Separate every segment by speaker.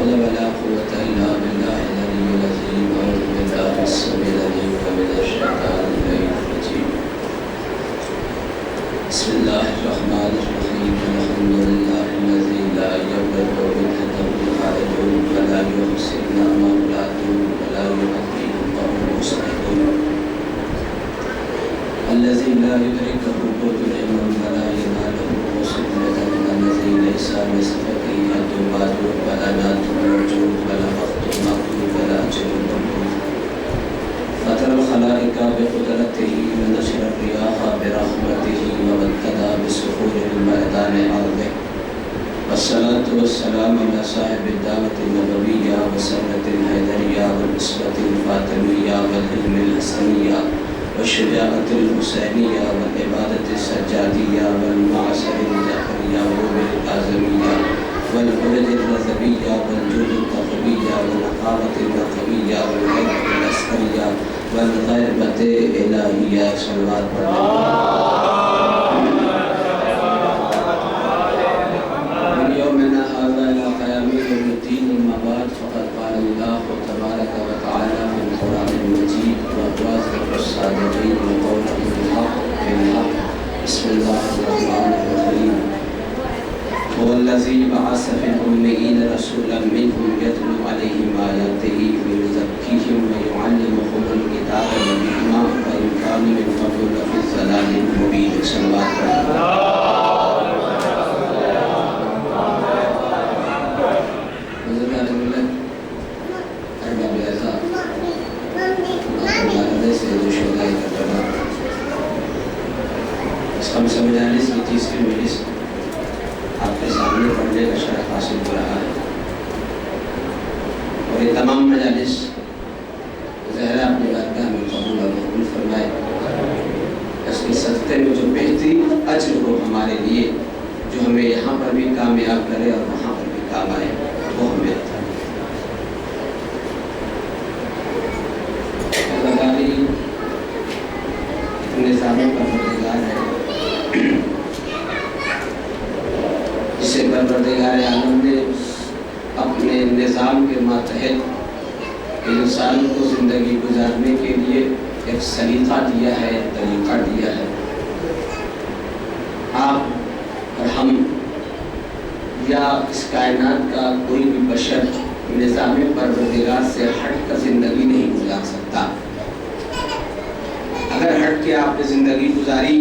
Speaker 1: حول ولا قوة إلا بالله العلي العظيم. أعوذ بالله السميع العليم من الشيطان الرجيم. بسم الله الرحمن الرحيم. الحمد لله الذي لا يبلغ منحته حاجة ولا يحسن مولاه ولا يؤديه وهو مستحيل. الذي لا يدركه قوت العلم ولا يناله وسنة. الذي ليس لصفته يد بعد ولا نات مرجوع ولا وقت مقبول ولا أجل مقبول. فترى الخلائق بقدرته ونشر الرياح برحمته وابتدى بسحور الميدان أرضه. والصلاة والسلام على صاحب الدعوة النبوية وسنة الحيدرية والأسوة الفاطمية والعلم الحسنية والشجاعة الحسينية والعبادة السجادية والمعصر الزكريا والكاظمية والبلد الرزبية والجود التقوية والنقابة النقوية والعلم العسكرية والغيبة الإلهية صلوات من يومنا هذا إلى قيام يوم الدين. أما بعد فقد قال الله تبارك وتعالى في القرآن المجيد وأصدق الصادقين وقوله الحق بالحق. بسم الله الرحمن الرحيم. هو الذي بعث في الأميين رسولا منهم يتلو عليهم آياته ويزكيهم ويعلمهم الكتاب والحكمة وإن كانوا من قبل لفي ضلال مبين. صلوات خمس مجالس کی تیسری مجلس آپ کے سامنے پڑھنے کا شرف حاصل ہو رہا ہے اور یہ تمام مجالس زہرا اپنی بارگاہ میں قبول و مقبول فرمائے. اس کے صدقے میں جو بہتری اجر ہو ہمارے لیے، جو ہمیں یہاں پر بھی کامیاب کرے اور وہاں پر بھی کام آئے، وہ ہمیں نظاموں کا پروردگار ہے جسے پروردگار عالم نے اپنے نظام کے ماتحت انسان کو زندگی گزارنے کے لیے ایک سلیقہ دیا ہے، ایک طریقہ دیا ہے. آپ اور ہم یا اس کائنات کا کوئی بھی بشر نظام پروردگار سے ہٹ کر زندگی نہیں گزار سکتا. اگر ہٹ کے آپ نے زندگی گزاری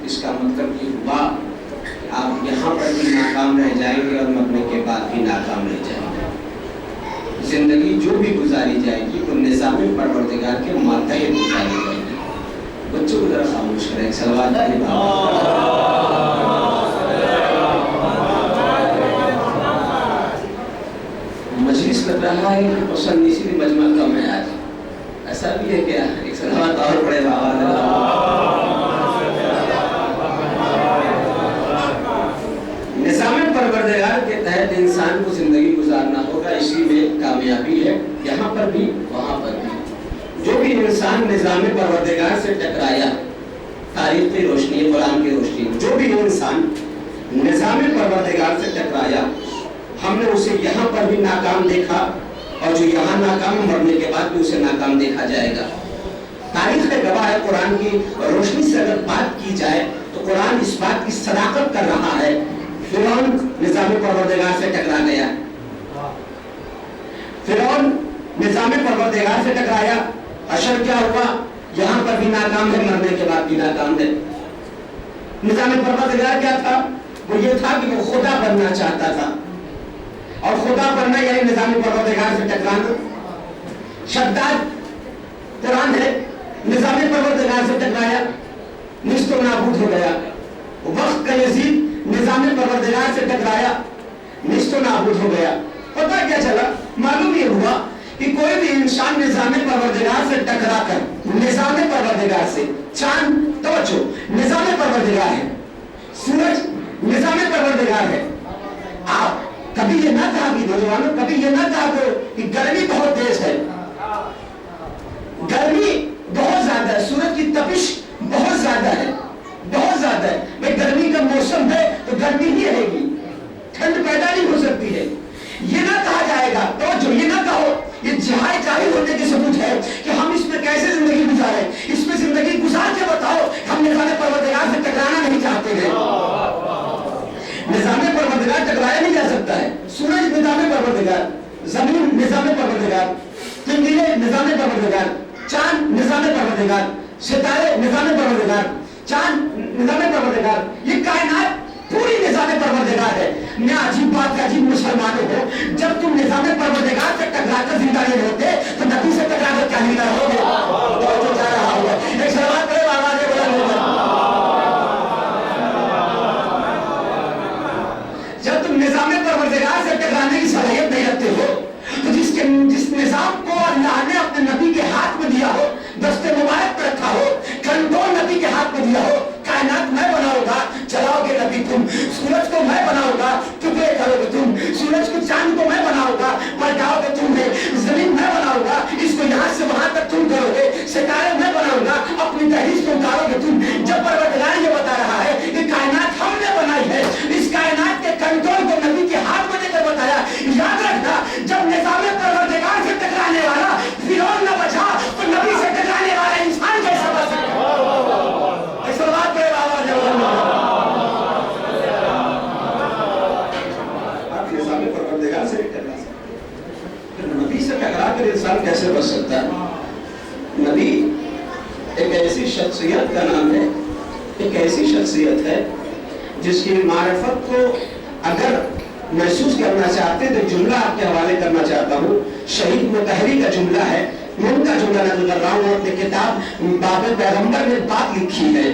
Speaker 1: اس کا مطلب یہ ہوا کہ آپ یہاں پر بھی ناکام رہ جائیں گے اور مرنے کے بعد بھی ناکام رہ جائیں گے. زندگی جو بھی گزاری جائے گی وہ نظام پروردگار کے ماتحت گزاری جائے گی. بچوں کو ذرا خاموش کریں. صلوات علی بابا. مجلس لگ رہا ہے کہ پسند اسی لیے مجمع کم ہے آج. ایسا بھی ہے کیا؟ ایک صلوات اور پڑھے بابا. نظام پروردگار کے تحت انسان کو زندگی گزارنا ہوگا، اسی میں کامیابی ہے، یہاں پر بھی وہاں پر بھی. جو بھی انسان نظام پروردگار سے ٹکرایا، تاریخ کی روشنی، قرآن کی روشنی، جو بھی انسان نظام پروردگار سے ٹکرایا، ہم نے اسے یہاں پر بھی ناکام دیکھا اور جو یہاں ناکام مرنے کے بعد بھی اسے ناکام دیکھا جائے گا. تاریخ کا گواہ ہے. قرآن کی روشنی سے اگر بات کی جائے تو قرآن اس بات کی صداقت کر رہا ہے. فرعون نظام پروردگار سے ٹکرا گیا. فرعون نظام پروردگار سے ٹکرایا. حشر کیا ہوا؟ یہاں پر بھی ناکام ہے، مرنے کے بعد بھی ناکام ہے. نظام پروردگار کیا تھا؟ وہ یہ تھا کہ وہ خدا بننا چاہتا تھا، اور خدا بننا یعنی نظام پروردگار سے ٹکرانا. شداد قرآن ہے، نظام پروردگار سے ٹکرایا، نیست و نابود ہو گیا. وقت کا یزید نظام پروردگار سے ٹکرایا، نیست و نابود ہو گیا. پتہ کیا چلا؟ معلوم یہ ہوا کہ کوئی بھی انسان نظام پروردگار سے ٹکرا کر، نظام پروردگار سے، چاند توجہ نظام پروردگار ہے، سورج نظام پروردگار ہے. آپ کبھی یہ نہ کہا کہ نوجوانوں، کبھی یہ نہ کہا کہ گرمی بہت تیز ہے. گرمی بہت زیادہ ہے، سورج کی تپش بہت زیادہ ہے، بہت زیادہ ہے. بھئی گرمی کا موسم ہے تو گرمی ہی رہے گی، ٹھنڈ پیدا نہیں ہو سکتی ہے. یہ نہ کہا جائے निज़ाम परवरदिगार से टकराना नहीं चाहते हैं। निज़ाम परवरदिगार टकराया नहीं जा सकता है। सूरज निज़ाम परवरदिगार, जमीन निज़ाम परवरदिगार, तिनगिरे निज़ाम परवरदिगार, चांद निज़ाम परवरदिगार, सितारे निज़ाम परवरदिगार, चांद निज़ाम परवरदिगार, ये कायनात पूरी निज़ाम परवरदिगार है। मैं अजीब बात है, अजीब मुसलमानों हो, जब तुम निज़ाम परवरदिगार से टकराकर जिंदा नहीं होते तो नबी से टकराकर क्या जिंदा रहोगे? तो जा रहा होगा। एक सवाल करे आवाज़ बुलंद होकर, जब तुम निज़ाम परवरदिगार से टकराने की सलाहियत नहीं रखते हो तो जिस निज़ाम को अल्लाह ने अपने नबी के हाथ में दिया हो, दस्ते मुबारक पर रखा हो, कंट्रोल नबी के हाथ में दिया हो, कायनात मैं बनाऊंगा, चलाओगे नबी तुम, सूरज को मैं बनाऊंगा, टुकड़े करोगे तुम, सूरज को चांद को मैं बनाऊंगा, पलटाओगे तुम, जमीन मैं बनाऊंगा, इसको यहाँ से वहां तक तुम करोगे, सितारे मैं बनाऊंगा, अपनी दहलीज को उतारोगे तुम। जब परवरदिगार ये बता रहा है कि कायनात हमने बनाई है, इस कायनात के कंट्रोल को नबी के हाथ में देकर बताया। याद रखना, जब निज़ाम परवरदिगार से टकराने वाला फिरौन न बचा तो नबी से टकराने वाला इंसान कैसे बच सकता? ऐसा बात करे बाबा जब आप निज़ाम परवरदिगार से टकरा सकते, नबी से टकरा कर इंसान कैसे बच सकता है? नबी एक ऐसी शख्सियत का नाम है, एक ऐसी शख्सियत है जिसकी मारिफत को अगर महसूस करना चाहते तो जुमला आपके हवाले करना चाहता हूँ। शहीद मुतहरी का जुमला है, मैं उनका जुमला नकल कर रहा हूँ। अपने किताब बाबे पैगंबर में बात लिखी है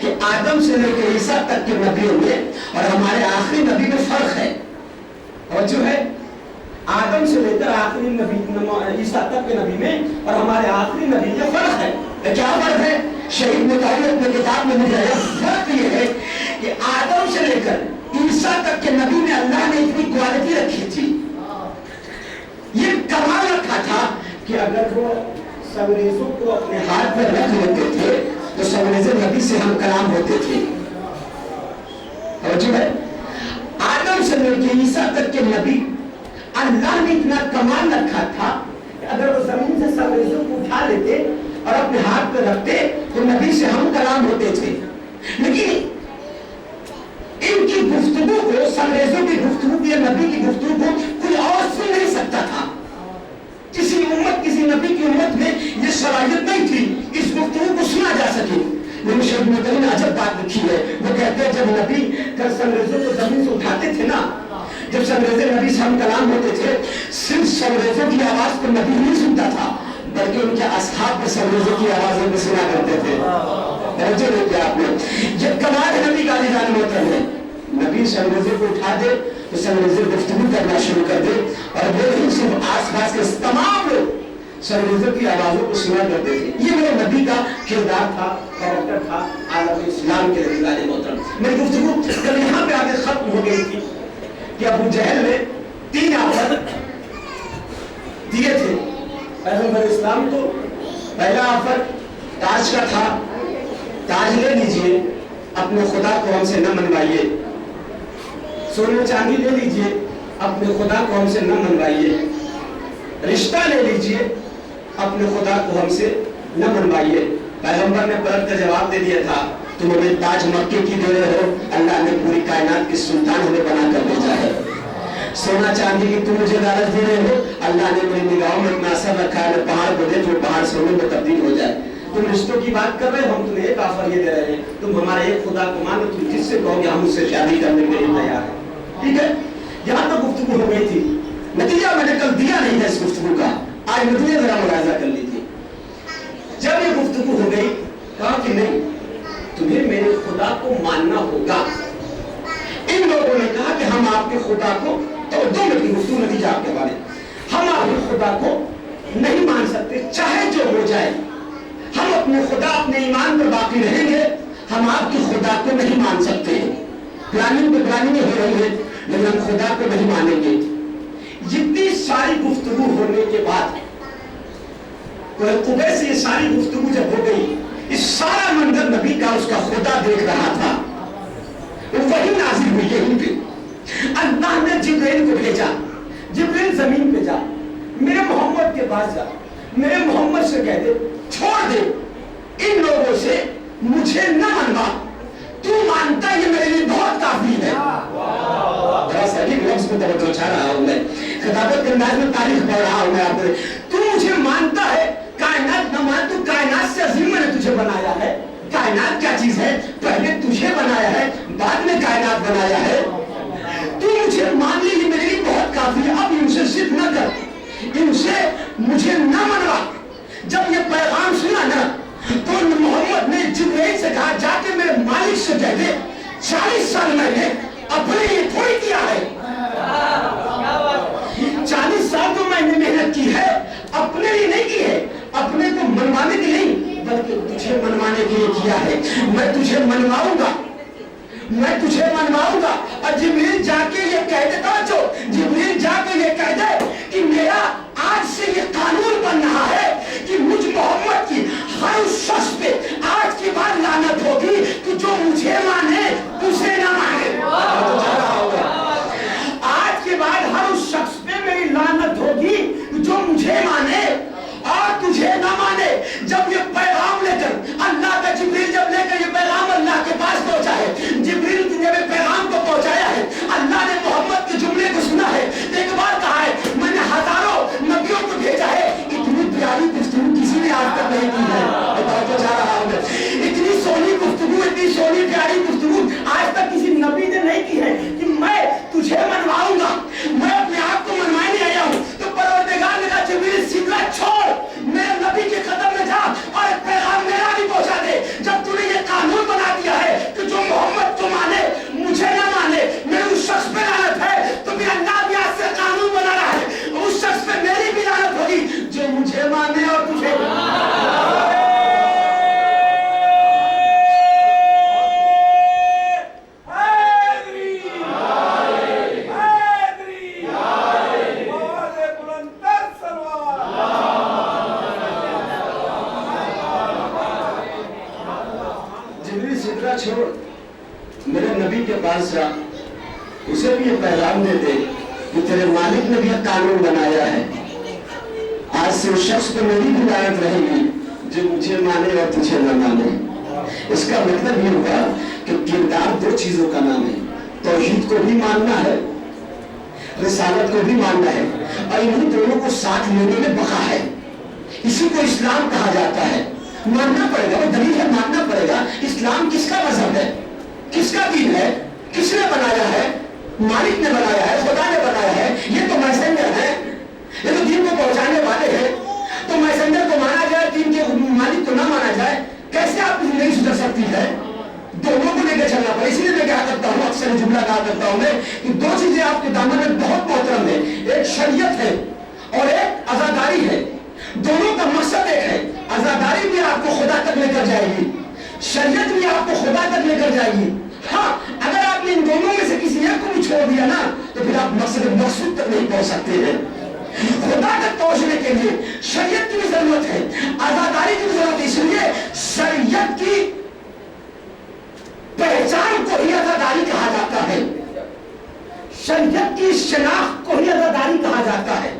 Speaker 1: कि आदम से लेकर ईसा तक के नबियों में और हमारे आखिरी नबी में फर्क है। और जो है आदम से लेकर आखिरी नबी ईसा तक के नबी में और हमारे आखिरी नबी में फर्क है। तो क्या फर्क है? शहीद मुतहरी अपने किताब में लिखा है, फर्क ये है कि आदम से लेकर ईसा तक के नबी में अल्लाह ने इतनी क्वालिटी रखी थी, ये कमाल रखा था कि अगर वो संगरेजों को अपने हाथ में रख लेते थे तो संगरेजे नबी से हम कलाम होते थे। और जो है आदम से लेकर ईसा तक के नबी अल्लाह ने इतना कमाल रखा था कि अगर वो जमीन से संगरेजों को उठा लेते और अपने हाथ पे रखते तो नबी से हम कलाम होते थे। लेकिन इनकी गुफ्तगू को, संगरेजों की गुफ्तगू को या नबी की गुफ्तगू को कोई और सुन नहीं सकता था। किसी उम्मत, किसी नबी की उम्मत में ये सलाहियत नहीं थी इस गुफ्तगू को सुना जा सके। लेकिन शहीद मुतहरी ने अजब बात लिखी है। वो कहते हैं जब नबी कर संगरेजों को जमीन से उठाते थे ना, जब संगरेजे नबी से हम कलाम होते थे, सिर्फ संगरेजों की आवाज को नबी नहीं सुनता था बल्कि उनके असहाब भी संगरेजों की आवाजें भी सुना करते थे। आपने ये कमाल नबी का निजाम होता है। नबी संगरेजे को उठा दे तो संगरेजे गुफ्तगू करना शुरू कर दे और वो ही सिर्फ आसपास के तमाम लोग संगरेजों की आवाजों को सुना करते थे। ये मेरे नबी का किरदार था, कैरेक्टर था आलम इस्लाम के लिए मोहतरम। मेरी गुफ्तगू कल यहाँ पे आगे खत्म हो गई थी कि अबू जहल ने 3 ऑफर दिए थे पैगंबर इस्लाम को। पहला ऑफर ताज का था, ताज ले लीजिए, अपने खुदा को हमसे न मनवाइए। सोने चांदी ले लीजिए, अपने खुदा को हमसे न मनवाइए। रिश्ता ले लीजिए, अपने खुदा को हमसे न मनवाइए। पैगंबर ने पलट कर जवाब दे दिया था, तुम हमें ताज मक्के की दे रहे हो, अल्लाह ने पूरी कायनात की सुल्तान हमें बना कर भेजा है। सोना चांदी की तुम मुझे लालच दे रहे हो, अल्लाह ने मेरी निगाहों में इतना असर रखा है, पहाड़ को दे जो पहाड़ सोने में तब्दील हो जाए। तुम रिश्तों की बात कर रहे हो, हम तुम्हें एक ऑफर ये दे रहे हैं, तुम हमारे एक खुदा को मानो, तुम जिससे कहोगे हम उससे शादी करने के लिए तैयार है। ठीक है, यहाँ तो गुफ्तगू हो गई थी, नतीजा मैंने कल दिया नहीं है इस गुफ्तगू का। आज नतीजा जरा मुलाजा कर लीजिए। जब ये गुफ्तगू हो गई, कहा कि नहीं, तुम्हें मेरे खुदा को मानना होगा। इन लोगों ने कहा कि हम आपके खुदा को, तो 2 मिनट की गुफ्तगू, नतीजा आपके बारे, हम आपके खुदा को नहीं मान सकते, चाहे जो हो जाए। हम अपने खुदा, अपने ईमान पर बाकी रहेंगे, हम आपके खुदा को नहीं मान सकते। प्लानिंग पे प्लानिंग हो रही है, लेकिन हम खुदा को नहीं मानेंगे। जितनी सारी गुफ्तगू होने के बाद कुबे से ये सारी गुफ्तगू जब हो गई, इस सारा मंजर नबी का उसका खुदा देख रहा था, वही नाज़िल हुई है उनके। अल्लाह ने जिब्रील को भेजा, जिब्रील जमीन पे जा, मेरे मोहम्मद के पास जा, मेरे मोहम्मद से कह दे छोड़ दे इन लोगों से मुझे न मनवा, तू मानता ये मेरे लिए बहुत काफी है। बड़ा सटीक लफ्ज में तवज्जो चाह रहा हूं मैं, खिताबत के अंदाज में तारीख पढ़ रहा हूं मैं आपको। तू मुझे मानता है, कायनात न मान, तू कायनात से अजीम मैंने तुझे बनाया है। कायनात क्या चीज है? पहले तुझे बनाया है, बाद में कायनात बनाया है। तू मुझे मान ली, ये मेरे लिए बहुत काफी है। अब इनसे जिद न कर, इनसे मुझे न मनवा। जब ये पैगाम सुना ना, तो मोहम्मद ने जिब्रील से कहा, जाके मेरे मालिक से कह दे 40 साल मैंने अपने लिए थोड़ी किया है। 40 साल तो मैंने मेहनत की है, अपने लिए नहीं की है, अपने को मनवाने के लिए नहीं, बल्कि तुझे मनवाने के लिए किया है। मैं तुझे मनवाऊंगा, मैं तुझे मनवाऊंगा। और जिब्रील जाके ये कह देता, जो जिब्रील जाके ये कह दे कि मेरा आज से ये कानून बन रहा है कि मुझ मोहम्मद की हर उस शख्स पे आज के बाद लानत होगी कि जो मुझे माने उसे ना माने। आज के बाद हर उस शख्स पे मेरी लानत होगी जो मुझे माने और तुझे ना माने। जब ये पैगाम लेकर अल्लाह का जिब्रील जब लेकर ये पैगाम अल्लाह के पास पहुंचा है, जिब्रील ने पैगाम को पहुंचाया है, अल्लाह ने मोहम्मद के जुमले को सुना है। एक बार कहा है, मैंने हजारों नबियों को भेजा है, इतनी प्यारी गुफ्तगू किसी ने आज तक नहीं की है। तो जा रहा हूं, इतनी सोनी गुफ्तगू, इतनी सोनी प्यारी गुफ्तगू आज तक किसी नबी ने नहीं की है कि मैं तुझे मनवाऊंगा, मैं अपने आप को मनवाने आया हूं। तो परवरदिगार ने कहा, जिब्रील सिदरा छोड़, मेरे नबी के कदम में जा और एक पैगाम मेरा भी पहुंचा दे। जब तूने ये कानून बना दिया है कि जो मोहम्मद को माने मुझे ना माने, मेरे उस शख्स पे लानत है, तो फिर अल्लाह भी आज से कानून बना रहा है, उस शख्स पे मेरी भी लानत होगी जो मुझे माने और तुझे। छोड़, मेरे नबी के पास जा, उसे भी ये पैगाम दे दे कि तेरे मालिक ने भी कानून बनाया है, आज से उस शख्स को मेरी भी लायत रहेगी जो मुझे माने और तुझे न माने। इसका मतलब ये हुआ कि किरदार दो चीजों का नाम है, तौहीद को भी मानना है, रिसालत को भी मानना है, और इन्हीं दोनों को साथ लेने में बका है। इसी को इस्लाम कहा जाता है। मानना पड़ेगा, वो दलील है, मानना पड़ेगा। इस्लाम किसका मजहब है, किसका दीन है, किसने बनाया है? मालिक ने बनाया है, खुदा ने बनाया है। ये तो मैसेंजर है, ये तो दीन को पहुंचाने वाले हैं। तो मैसेंजर को माना जाए, दीन के मालिक को ना माना जाए, कैसे आपकी जिंदगी सुधर सकती है? दोनों को लेकर चलना पड़े। इसलिए मैं क्या करता हूँ, अक्सर जुमला कहा करता हूँ मैं कि दो चीजें आपके दामन में बहुत मोहतरम है, एक शरीयत है और एक आजादारी है। दोनों का मकसद एक है। आजादारी भी आपको खुदा तक लेकर जाएगी, शरीयत भी आपको खुदा तक लेकर जाएगी। हाँ, अगर आपने इन दोनों में से किसी एक को भी छोड़ दिया ना, तो फिर आप मकसद तक नहीं पहुंच सकते हैं। खुदा तक पहुंचने के लिए शरीयत की भी जरूरत है, आजादारी की भी जरूरत है। इसलिए शरीयत की पहचान को ही आजादारी कहा जाता है, शरीयत की शनाख्त को ही आजादारी कहा जाता है,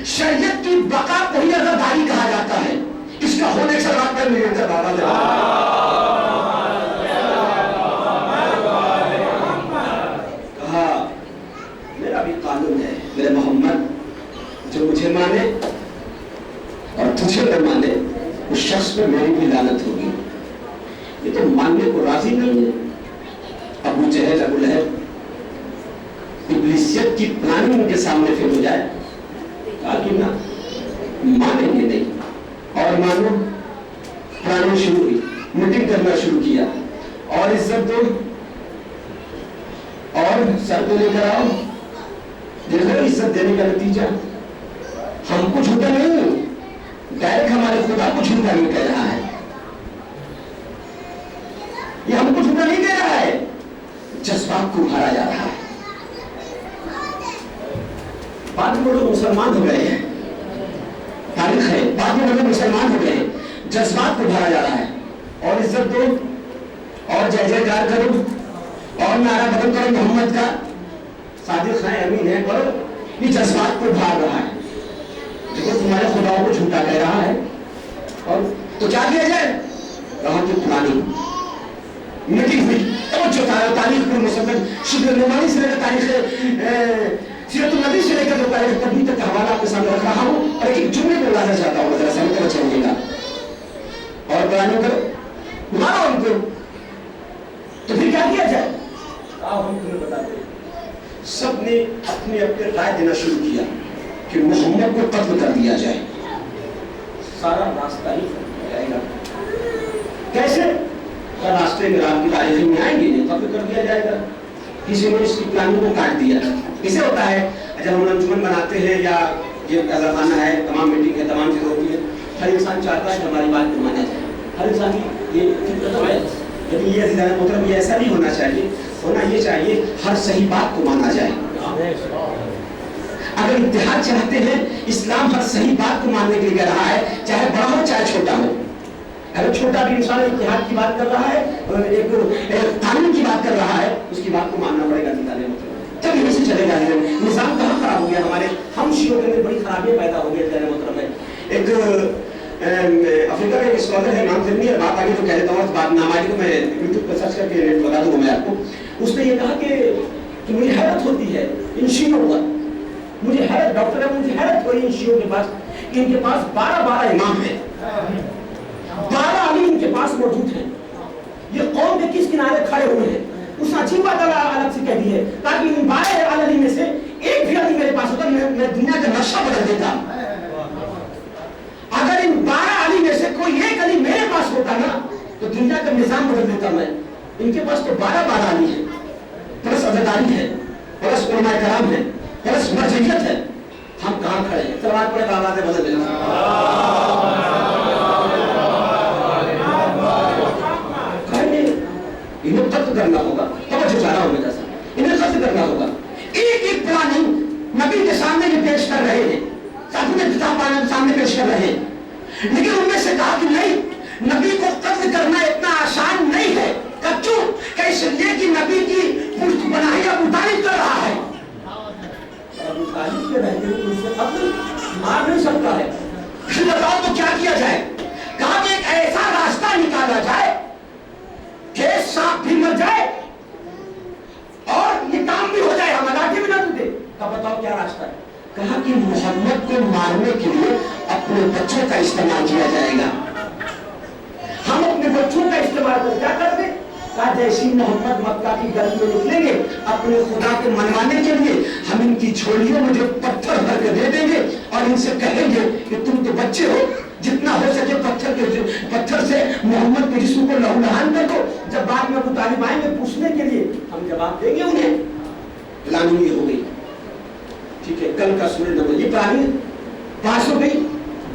Speaker 1: शरीयत की बका को ही आजादारी कहा जाता है। इसका होने से बात पर मेरे अंदर बाबा कहा, मेरा भी कानून है, मेरे मोहम्मद जो मुझे माने और तुझे न माने, उस शख्स पे मेरी भी लानत होगी। ये तो मानने को राजी नहीं है। अबू जहल, अबू लहब, इब्लीसियत की प्लानिंग उनके सामने फिर हो जाए, ताकि ना मानेंगे नहीं। और मानो, प्लानिंग शुरू हुई, मीटिंग करना शुरू किया, और इज्जत दो और सर पे लेकर आओ। देखो इज्जत देने का नतीजा, हमको झूठा नहीं, डायरेक्ट हमारे खुदा को झूठा नहीं कह रहा है। ये हमको झूठा नहीं कह रहा है, जज्बात को मारा जा रहा है। बाद में लोग मुसलमान हो गए हैं, तारीख है, बाद में लोग मुसलमान हो गए, जज्बात को भरा जा रहा है। और इज्जत दो और जय जयकार करो और नारा बदल करो मोहम्मद का, सादिक है, अमीन है, करो। ये जज्बात को भाग रहा है, देखो तुम्हारे खुदाओं को झूठा कह रहा है। और तो क्या किया जाए? रहा कि पुरानी मिटी हुई और जो तारीख पर मुसलमान शुद्ध नुमानी से लेकर तारीख सीरत नबी से लेकर जो तारीख तभी तक हवाला आपके सामने रख रहा हूँ और एक जुमले को लाना चाहता हूँ, जरा समझ कर चलिएगा और बयान करो मारो उनको। तो फिर क्या किया जाए? हम तुम्हें बताते हैं। सब ने अपने अपने राय देना शुरू किया कि मोहम्मद को कत्ल कर दिया जाए। सारा रास्ता ही जाएगा कैसे? रास्ते में रात की तारीख में आएंगे, कत्ल कर दिया जाएगा। किसी ने इसकी प्लानिंग को काट दिया। इसे होता है जब हम अंजुमन बनाते हैं या ये अज़ाखाना है, तमाम मीटिंग है, तमाम चीज़ होती है, हर इंसान चाहता है कि हमारी बात को माना जाए। हर इंसान की ये फितरत है, लेकिन ये अज़ीज़ान मोहतरम ये ऐसा नहीं होना चाहिए। होना ये चाहिए हर सही बात को माना जाए। अगर इत्तेहाद चाहते हैं, इस्लाम हर सही बात को मानने के लिए कह रहा है, चाहे बड़ा हो चाहे छोटा हो। अगर छोटा भी इंसान इत्तेहाद की बात कर रहा है, एक कानून की बात कर रहा है, उसकी बात को मानना पड़ेगा। तब यहीं से चलेगा। निज़ाम कहाँ खराब हो गया हमारे? हम शियों के अंदर बड़ी खराबियां पैदा हो गई। मतलब है एक अफ्रीका का एक स्कॉलर है, नाम से नहीं बात आगे तो कह देता हूँ, बात नाम आगे तो मैं यूट्यूब पर सर्च करके बता दूंगा मैं आपको। उसने ये कहा कि मुझे हैरत होती है इन शियों पर, मुझे हैरत, डॉक्टर है, मुझे हैरत हो रही इन शियों के पास, इनके पास 12 इमाम है, 12 अली इनके पास मौजूद हैं। ये कौम के किस किनारे खड़े हुए हैं? उसने अच्छी बात अलग से कह दी है, ताकि इन 12 अली में से एक भी अली मेरे पास होता, मैं दुनिया का नक्शा बदल देता। अगर इन 12 अली में से कोई एक अली मेरे पास होता ना, तो दुनिया का निजाम बदल देता मैं। इनके पास तो 12 अली है, प्लस अज़ादारी है, प्लस उलमाए कराम है, प्लस मर्जियत है। हम कहाँ खड़े हैं? सलवात पढ़े, आवाज़ बदल देना। इन्हें खत्म करना होगा। तवज्जो चाह रहा हूं मैं जैसा, इन्हें खत्म करना होगा। एक प्लानिंग नबी के सामने ये पेश कर रहे हैं, अपने किताब सामने पेश कर रहे हैं, लेकिन उनमें से कहा कि नहीं, नबी को कत्ल करना इतना आसान नहीं है। क्यों? इसलिए कि नबी की पुष्ट बनाई अबू तालिब कर रहा है। अबू तालिब के रहते हुए उनसे कत्ल मार नहीं सकता है। फिर बताओ तो क्या किया जाए? कहा कि एक ऐसा रास्ता निकाला जाए कि सांप भी मर जाए और ये काम भी हो जाए, हम लाठी भी ना टूटे। तब बताओ क्या रास्ता है? कहा कि मोहम्मद को मारने के लिए अपने बच्चों का इस्तेमाल किया जाएगा। हम अपने बच्चों का इस्तेमाल कर क्या कर दे? कहा जैसी मोहम्मद मक्का की गली में निकलेंगे अपने खुदा को मनवाने के लिए, हम इनकी झोलियों में जो पत्थर भर के दे देंगे और इनसे कहेंगे कि तुम तो बच्चे हो, जितना हो सके पत्थर से मोहम्मद के जिस्म को लहूलुहान कर दो। जब बाद में अबू तालिब आएंगे पूछने के लिए, हम जवाब देंगे उन्हें। प्लानिंग ये हो गई, ठीक है। कल का सूरज नमो, ये प्लानिंग पास हो गई,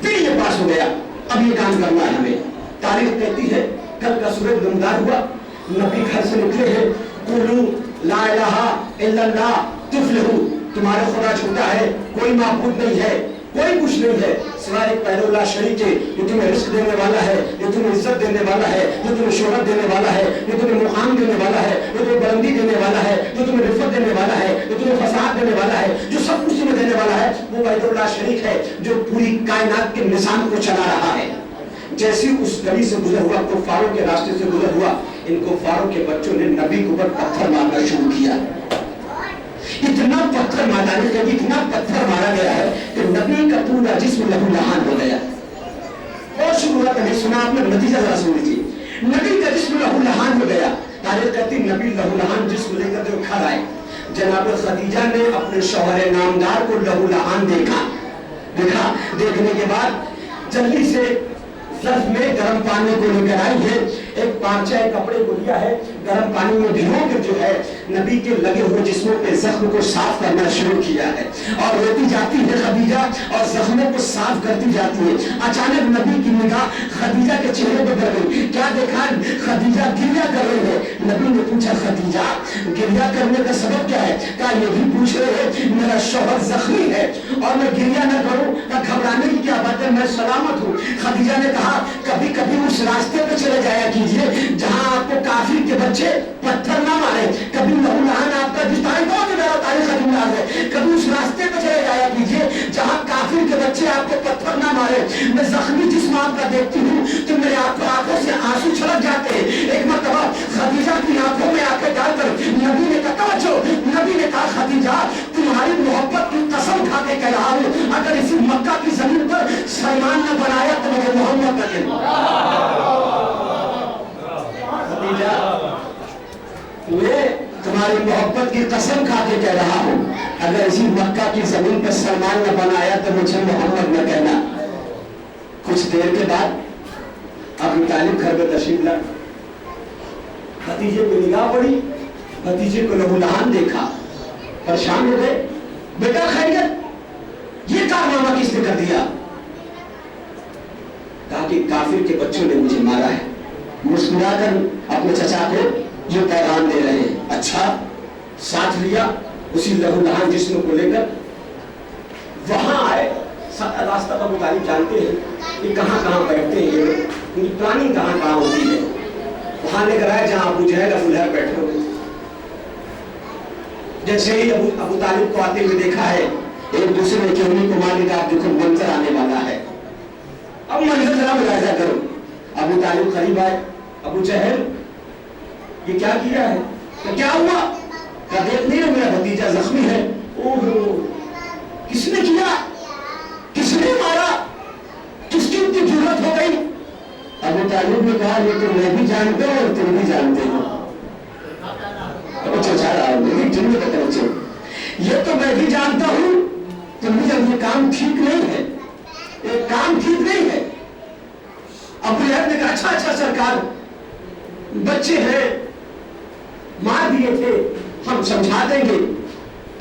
Speaker 1: फिर ये पास हो गया। अब ये काम करना है हमें। तारीख कहती है कल का सूरज नमदार हुआ, नबी घर से निकले हैं, कुलू ला इलाहा इल्लल्लाह तुफ्लिहू, तुम्हारा खुदा झूठा है, कोई माबूद नहीं है, कोई कुछ नहीं है सिवाय एक पैरोला शरीक है, जो तुम्हें रिस्क देने वाला है, जो तुम्हें इज्जत देने वाला है, जो तुम्हें शोहरत देने वाला है, जो तुम्हें मुकाम देने वाला है, जो तुम्हें बुलंदी देने वाला है, जो तुम्हें रिफ़त देने वाला है, जो तुम्हें फसाद देने वाला है, जो सब कुछ तुम्हें देने वाला है, वो पैरोला शरीक है जो पूरी कायनात के निज़ाम को चला रहा है। जैसे उस गली से गुजर हुआ, कुफ्फारों के रास्ते से गुजर हुआ, इन कुफ्फारों के बच्चों ने नबी के ऊपर पत्थर मारना शुरू किया। इतना पत्थर मारा गया, इतना पत्थर मारा गया है कि नबी का पूरा जिस्म लहूलुहान हो गया। और शुरुआत नहीं सुना आपने, नतीजा जरा सुन लीजिए। नबी का जिस्म लहूलुहान हो गया। तारीख कहती नबी लहूलुहान जिस्म लेकर जो घर आए, जनाब खदीजा ने अपने शौहर नामदार को लहूलुहान देखा। देखने के बाद जल्दी से सर्फ में गर्म पानी को लेकर आई है, एक पांचा कपड़े को लिया है, गर्म पानी में भिगो कर जो है नबी के लगे हुए जिस्मों के जख्म को साफ करना शुरू किया है। और रोती जाती है खदीजा और जख्मों को साफ करती जाती है। अचानक नबी की निगाह खदीजा के चेहरे पर पड़ गई। क्या देखा? खदीजा गिरिया कर रही है। नबी ने पूछा खदीजा गिरिया करने का सबब क्या है? क्या ये भी पूछ रहे हैं मेरा शौहर जख्मी है और मैं गिरिया न करूं? क्या घबराने की क्या बात है, मैं सलामत हूँ। खदीजा ने कहा कभी कभी उस रास्ते पे चले जाया कीजिए जहां आपको काफिर के बच्चे पत्थर ना मारे, कभी लहूलुहान आपका जिताई बहुत तारीख है, कभी उस रास्ते पे चले जाया कीजिए जहां काफिर के बच्चे आपको पत्थर ना मारे। मैं जख्मी जिस्म आपका देखती हूँ तो मेरे आंखों से आंसू छलक जाते हैं। एक मरतबा खदीजा की आंखों में आंखें डालकर नबी ने कहा नबी ने कहा खदीजा तुम्हारी मोहब्बत की कसम खा के कह रहा हूँ अगर इसी मक्का की जमीन पर सलमान ने बनाया तो मुझे मोहम्मद न देना। खदीजा मैं तुम्हारी मोहब्बत की कसम खा के कह रहा हूँ अगर इसी मक्का की जमीन पर सलमान ने बनाया तो मुझे मोहम्मद न कहना। कुछ देर के बाद अबू तालिब घर में तशरीफ ला। भतीजे को निगाह पड़ी, भतीजे को लहूलहान देखा, परेशान हो गए। बेटा खैरियत, ये कारनामा किसने कर दिया? कहा कि काफिर के बच्चों ने मुझे मारा है। मुस्कुराकर अपने चचा को ये पैगाम दे रहे हैं। अच्छा, साथ लिया उसी लहूलहान जिस्म को लेकर वहां आए। रास्ता अबू तालिब जानते हैं कि कहाँ कहाँ बैठते हैं, उनकी प्लानिंग कहाँ कहाँ होती है। वहां लेकर आए जहां अबू जहल अबू लहब बैठे हुए। जैसे ही अबू तालिब को आते हुए देखा है, एक दूसरे ने उन्हीं को मारने का देखो मंजर आने वाला है। अब मंजर जरा मुलाहिजा करो। अबू तालिब करीब आए। अबू जहल ये क्या किया है? तो क्या हुआ? क्या देख नहीं रहे मेरा भतीजा जख्मी है? ओहो, किसने किया? किसने मारा? किसकी इतनी जरूरत हो गई? अबू तालिब ने कहा ये तो मैं भी जानता हूँ और तुम भी जानते हो। ये तो मैं भी जानता हूँ, तुम भी जानते। ये काम ठीक नहीं है, ये काम ठीक नहीं है। अबू लहब ने कहा अच्छा सरकार, बच्चे हैं, मार दिए थे, हम समझा देंगे,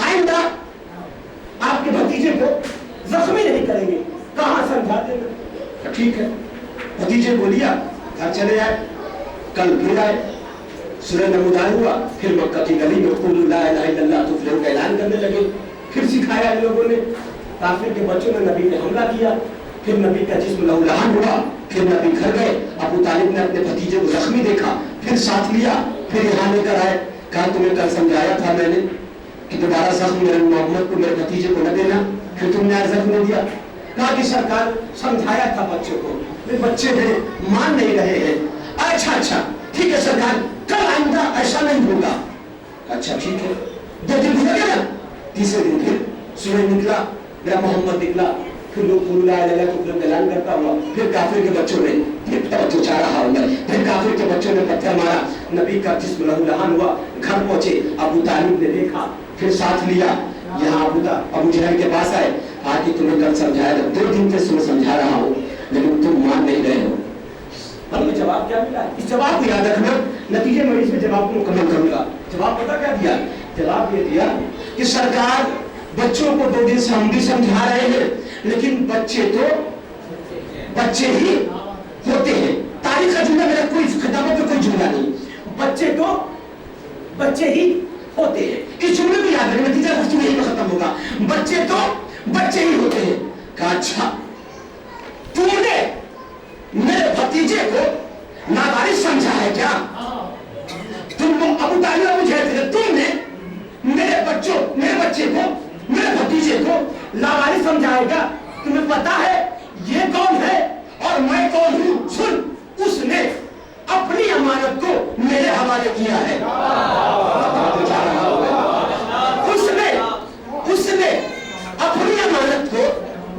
Speaker 1: आइंदा आपके भतीजे को जख्मी नहीं करेंगे। कहां समझा देंगे? ठीक है। भतीजे को लिया, घर चले आए। कल फिर आए, सूरह नमूदान हुआ। फिर मक्का की गली में कुल ला इलाहा इल्लल्लाह तुफ्लिहून का ऐलान करने लगे। फिर सिखाया इन लोगों ने। काफिर के बच्चों ने नबी पे हमला किया। फिर नबी का जिस्म लहूलहान हुआ। फिर नबी घर गए। अबू तालिब ने अपने भतीजे को जख्मी देखा, फिर साथ लिया, फिर यहाँ लेकर आए। कहा तुम्हें कल समझाया था मैंने कि दोबारा जख्म मेरे मोहम्मद को, मेरे भतीजे को न देना, फिर तुमने आज जख्म नहीं दिया। कहा कि सरकार समझाया था बच्चों को, वे बच्चे हैं, मान नहीं रहे हैं। अच्छा ठीक है सरकार, कल आइंदा ऐसा नहीं होगा। अच्छा ठीक है। 2 दिन गुजर गया ना, तीसरे दिन फिर सूरज निकला, मेरा मोहम्मद निकला। फिर लोग ऐलान करता हुआ। फिर काफिर के बच्चों ने तवज्जो चाह रहा अंदर, फिर काफिर के बच्चों ने पत्थर मारा। नबी का जिस्म लहूलहान हुआ। घर पहुंचे, अबू तालिब ने देखा, फिर साथ लिया, यहाँ अबू जहल के पास आए। आके तुम्हें कल समझाया, 2 दिन से तुम्हें समझा रहा हूँ लेकिन तुम मान नहीं रहे हो। हमें जवाब क्या मिला? इस जवाब को याद रखना, नतीजे में इसमें जवाब को मुकम्मल करूंगा। जवाब पता क्या दिया? जवाब ये दिया कि सरकार बच्चों को 2 दिन से हम भी समझा रहे हैं लेकिन बच्चे तो बच्चे ही होते हैं। तारीख का जुमला, मेरा कोई किताबों पे कोई जुमला नहीं। बच्चे तो बच्चे ही होते हैं। इस जुमले को याद रखना, नतीजा गुफ्तगू यही खत्म होगा। बच्चे तो बच्चे ही होते हैं। कहा अच्छा, तुमने मेरे भतीजे को नाबालिग समझा है क्या? तुम अबू तालिब अबू जहल, तुमने मेरे बच्चे को, मेरे भतीजे को लावारिस समझाएगा? तुम्हें पता है ये कौन है और मैं कौन हूं? सुन, उसने अपनी अमानत को मेरे हवाले किया है। उसने अपनी अमानत को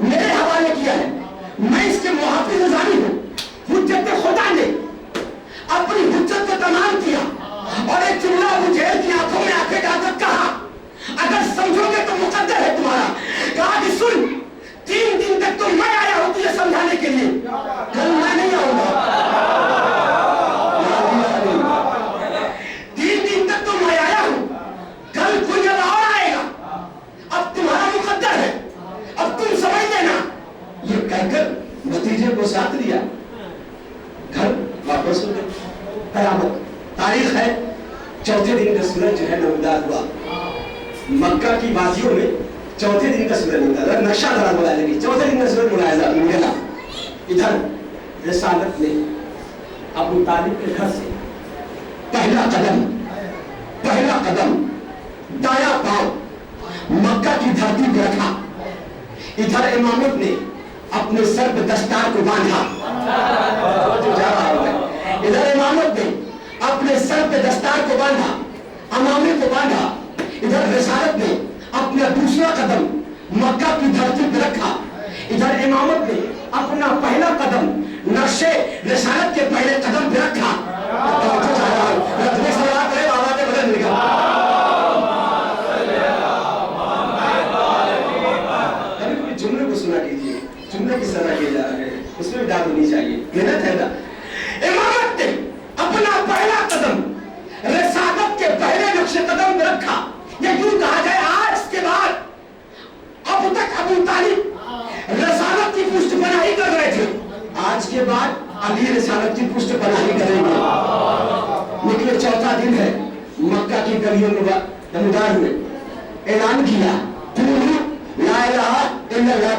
Speaker 1: मेरे हवाले किया है। मैं इसके मुहाफिज निज़ामी हूं। हुज्जत खुदा ने अपनी हुज्जत को तमाम किया और एक जुमला अबू जहल की आंखों में आंखें डालकर कहा, अगर समझोगे तो मुकद्दर है तुम्हारा। कहा कि सुन, 3 दिन तक तो मैं आया हूं तुझे समझाने के लिए, कल मैं नहीं आऊंगा। 3 दिन तक तो मैं आया हूं, कल कोई जब और आएगा। अब तुम्हारा मुकद्दर है, अब तुम समझ लेना। ये कहकर भतीजे को साथ लिया, घर वापस हो गए। कयामत तारीख है, चौथे दिन का सूरज जो है नमदार हुआ। मक्का की वादियों में चौथे दिन का सूरज निकला। नक्शा जरा बोला लगी, चौथे दिन का सूरज मिला। इधर रिसालत ने अबू तालिब के घर से पहला कदम दाया पांव मक्का की धरती पर रखा। इधर इमामत ने अपने सर पे दस्तार को बांधा। जो जा रहा है इधर इमामत ने अपने सर पे दस्तार को बांधा, अमामे को बांधा। इधर रिसालत ने अपना दूसरा कदम मक्का की धरती पर रखा। इधर इमामत ने अपना पहला कदम नक्शे रिसालत के पहले कदम पे रखा। जुमले को सुना कीजिए, जुमले की सजा किए जा रहे हैं, उसमें डाल होनी चाहिए, मेहनत है ना। इमामत ने अपना पहला कदम रिसालत के पहले नक्शे कदम में रखा। ये यूं कहा जाए आज के बाद अब तक अबू तालिब रिसालत की पुष्ट बनाई कर रहे थे, आज के बाद अली रिसालत की पुष्ट बनाई करेंगे। निकले चौथा दिन है, मक्का की गलियों में नमदार हुए, ऐलान किया ला इलाहा इल्लल्लाह,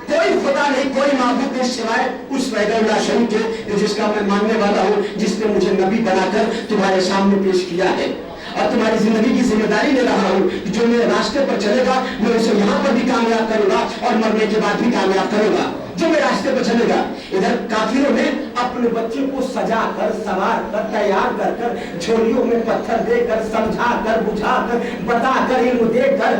Speaker 1: कोई खुदा नहीं, कोई माबूद नहीं सिवाय उस वहदहुल्लाह शरीक के जिसका मैं मानने वाला हूँ, जिसने मुझे नबी बनाकर तुम्हारे सामने पेश किया है और तुम्हारी जिंदगी की जिम्मेदारी ले रहा हूँ। जो मेरे रास्ते पर चलेगा मैं उसे यहाँ पर भी कामयाब करूंगा और मरने के बाद भी कामयाब करूंगा, जो मेरे रास्ते पर चलेगा। इधर काफिरों ने अपने बच्चे को सजा कर, सवार कर, तैयार कर कर, झोलियों में पत्थर देकर, समझा कर, बुझा कर, बता कर, इल्म देकर,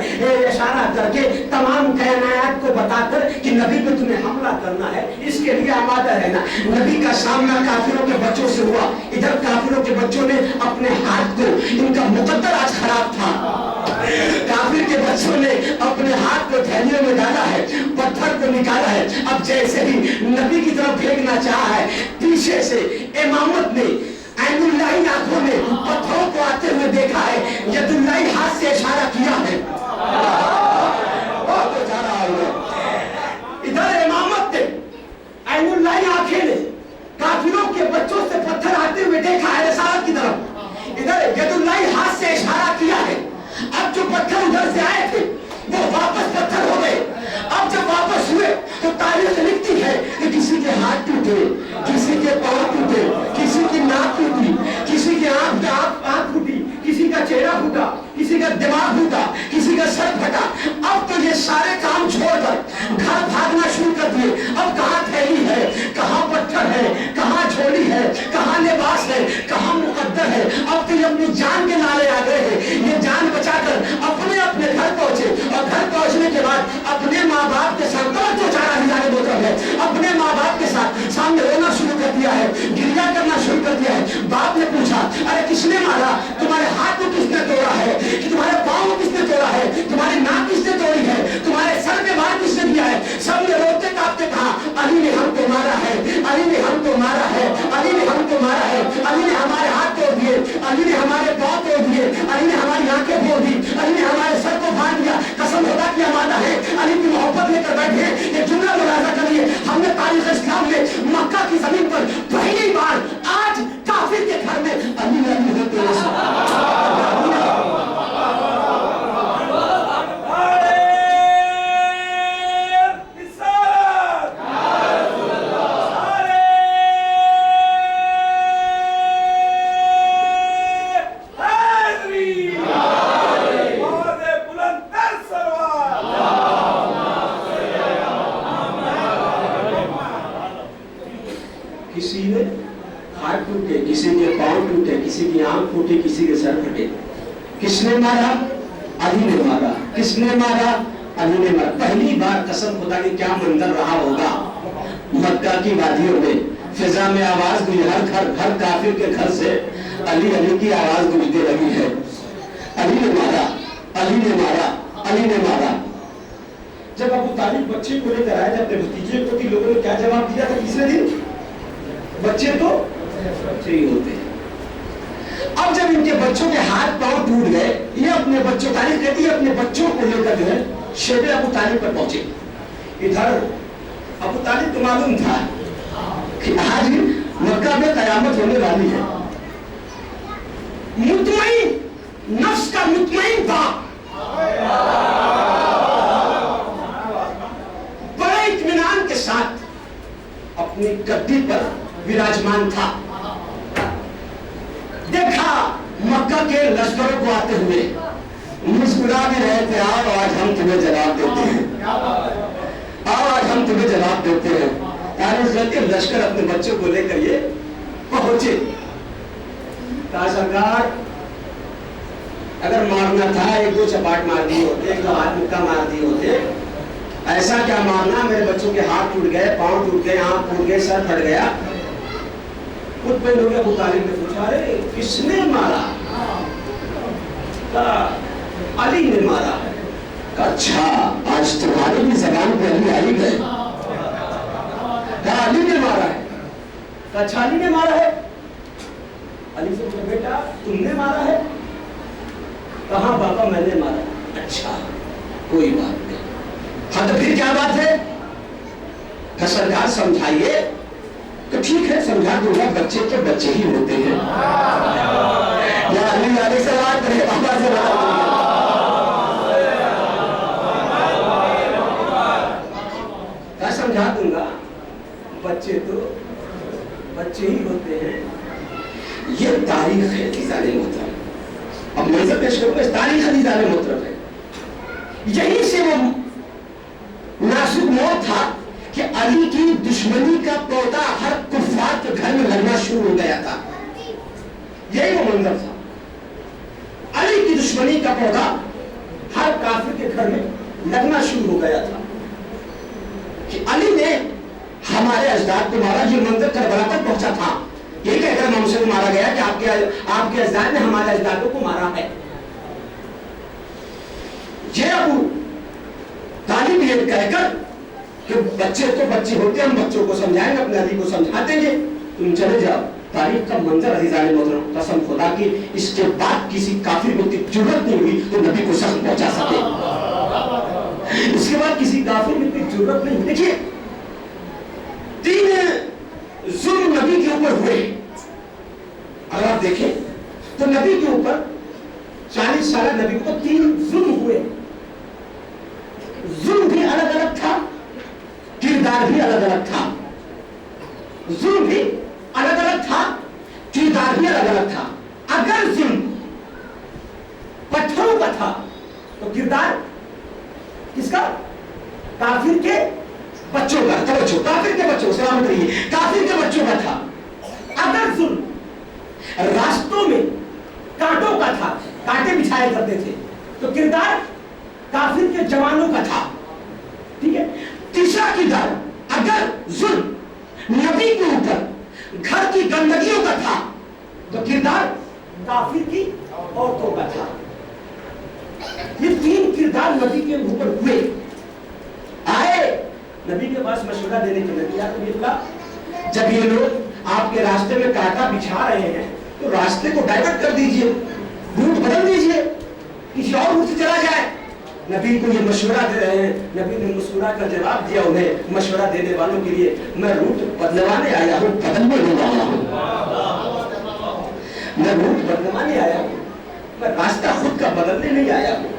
Speaker 1: इशारा करके, तमाम कायनात को बताकर कि नबी पे तुम्हें हमला करना है, इसके लिए आमादा रहना। नबी का सामना काफिरों के बच्चों से हुआ। इधर काफिरों के बच्चों ने अपने हाथ को, इनका मुकद्दर आज खराब था, काफिर के बच्चों ने अपने हाथ को थैलियों में डाला है, पत्थर को निकाला है। अब जैसे ही नबी की तरफ फेंकना चाहा है, पीछे से इमामत ने ऐनुल्लाही आंखों में पत्थरों को आते हुए देखा है, यदुल्लाही हाथ से इशारा किया है। इधर इमामत ने ऐनुल्लाही आंखें ने काफिरों के बच्चों से पत्थर आते हुए देखा है रिसालत की तरफ, इधर यदुल्लाही हाथ से इशारा किया है। अब जो पत्थर उधर से आए थे वो वापस पत्थर हो गए। अब जब वापस हुए तो तारीख लिखती है कि किसी के हाथ टूटे, किसी के पांव टूटे, किसी की नाक टूटी, किसी की आंख फूटी, किसी का चेहरा फूटा, किसी का दिमाग फूटा, किसी का सर फटा। अब तो ये सारे काम छोड़कर घर भागना शुरू कर दिए। अब कहाँ थैली है, कहाँ पत्थर है, कहाँ झोली है, कहाँ लिबास है, कहाँ मुकद्दर है। अब तो ये अपनी जान के नाले आ गए हैं। ये जान बचाकर अपने अपने घर पहुंचे और घर पहुंचने के बाद अपने माँ बाप के साथ तो चारा हिलाने बोतल है, अपने माँ बाप के साथ सामने रोना शुरू कर दिया है, गिरिया करना शुरू कर दिया है। बाप ने पूछा, अरे किसने मारा? तुम्हारे हाथ को किसने तोड़ा है? कि तुम्हारे पाँव को किसने तोड़ा है? तुम्हारी नाक किसने तोड़ी है? तुम्हारे सर पे मार किसने दिया है? सबने रोते कांपते कहा, अली ने हमको मारा है, अली ने हमको मारा है, अली ने हमको मारा है, अली ने हमारे हाथ तोड़ दिए, अली ने हमारे पाँव तोड़ दिए, अली ने हमारी आंखें फोड़ दी, अली ने हमारे सर को फाड़ दिया। कसम खुदा की अमादा है, अली की मोहब्बत लेकर बैठे। ये जुमला मुलाजा करिए, हमने तारीख इस्लाम में मक्का की जमीन पर पहली बार आज काफिर के घर में अली ने होते किसी ने हाथ टूटे, किसी के पांव टूटे, किसी की आंख फूटी, किसी के सर फटे। किसने मारा? अली ने मारा। किसने मारा? अली ने मारा। पहली बार कसम खुदा की क्या मंजर रहा होगा मक्का की वादियों में, फिजा में आवाज गई, हर काफिर के घर से अली अली की आवाज गूंजने लगी है। अली ने मारा, अली ने मारा, अली ने मारा। जब अबू तालिब बच्चे को लेकर आए, जब भतीजे को, कि लोगों ने क्या जवाब दिया था तीसरे दिन? बच्चे तो बच्चे ही होते हैं। अब जब इनके बच्चों के हाथ पांव टूट गए, ये अपने बच्चों, तारीफ कहती है, अपने बच्चों को लेकर जो है शेबे अबू तालिब पर पहुंचे। इधर अबू तालिब को मालूम था कि आज मक्का में कयामत होने वाली है। मुतमईन, नफ्स का मुतमईन था, बड़े इत्मीनान के साथ अपनी गद्दी पर विराजमान था। देखा मक्का के लश्करों को आते हुए, मुस्कुरा भी रहे थे, आओ आज हम तुम्हें जवाब देते हैं, आओ आज हम तुम्हें जवाब देते हैं। तारीख कहते लश्कर अपने बच्चों को लेकर ये पहुंचे। कहा सरकार अगर मारना था एक दो चपाट मार दिए होते, एक दो हाथ मुक्का मार दिए होते, ऐसा क्या मारना, मेरे बच्चों के हाथ टूट गए, पांव टूट गए, आंख टूट गए, सर फट गया। खुद पे लोग अबू तालिब ने पूछा अरे किसने मारा? अली ने मारा। अच्छा आज तुम्हारी भी जबान पे अली आई गए। अली ने मारा है। अच्छा अली ने मारा है। अली से पूछा बेटा तुमने मारा है? कहा पापा मैंने मारा। अच्छा कोई बात नहीं। हाँ तो फिर क्या बात है? तो सरकार समझाइए। तो ठीक है समझा दूंगा, बच्चे के बच्चे ही होते हैं। या अली आने से बात करे पापा से बात समझा दूंगा, बच्चे तो बच्चे ही होते हैं। ये तारीख है खिजाने मोहतरम। अब मंजर पेश करूंगा, इस तारीख खिजाने मोहतरम है। यहीं से वो नासुक मौत था कि अली की दुश्मनी का पौधा हर कुफार के घर में लगना शुरू हो गया था। यही वो मंजर था। अली की दुश्मनी का पौधा हर काफिर के घर में लगना शुरू हो गया था कि अली ने हमारे अजदाद को मारा। ये मंजर करबला तक पहुंचा था। ये कहकर इमाम हुसैन को मारा गया कि आपके अजदाद ने हमारे अजदादों को मारा है। ये अबू तालिब ये कहकर कि बच्चे तो बच्चे होते हैं, हम बच्चों को समझाएंगे, अपने अली को समझा देंगे, तुम चले जाओ। तारीख का मंजर अज़ीज़ान मोहतरम, कसम खुदा की इसके बाद किसी काफिर को जरूरत नहीं हुई तो नबी को सख्त पहुंचा सके। इसके बाद किसी काफिर में कोई जरूरत नहीं। देखिए 3 जुल्म नबी के ऊपर हुए। अगर आप देखें तो नबी के ऊपर 40 साल नबी को 3 जुल्म हुए। जुल्म भी अलग अलग था, किरदार भी अलग अलग था। जुल्म भी अलग अलग था, किरदार भी अलग अलग था। अगर जुल्म पत्थरों का था तो किरदार किसका? काफिर के बच्चों का। तवज्जो, काफिर के बच्चों, सलामत रहिए, काफिर के बच्चों का था। अगर जुल्म रास्तों में कांटों का था, कांटे बिछाए करते थे, तो किरदार काफिर के जवानों का था। ठीक है। तीसरा किरदार अगर जुल्म नबी के ऊपर घर की गंदगियों का था तो किरदार काफिर की औरतों का था। ये 3 किरदार नबी के ऊपर हुए। आए नबी के पास मशवरा देने के लिए, या नबी अल्लाह जब ये लोग आपके रास्ते में कांटा बिछा रहे हैं तो रास्ते को डाइवर्ट कर दीजिए, रूट बदल दीजिए, किसी और रूट से चला जाए। नबी को ये मशवरा दे रहे हैं। नबी ने मुस्कुरा कर जवाब दिया उन्हें, मशवरा देने वालों के लिए, मैं रूट बदलवाने आया हूँ, बदलने नहीं आया हूँ। मैं रूट बदलवाने आया हूँ, मैं रास्ता खुद का बदलने नहीं आया हूँ।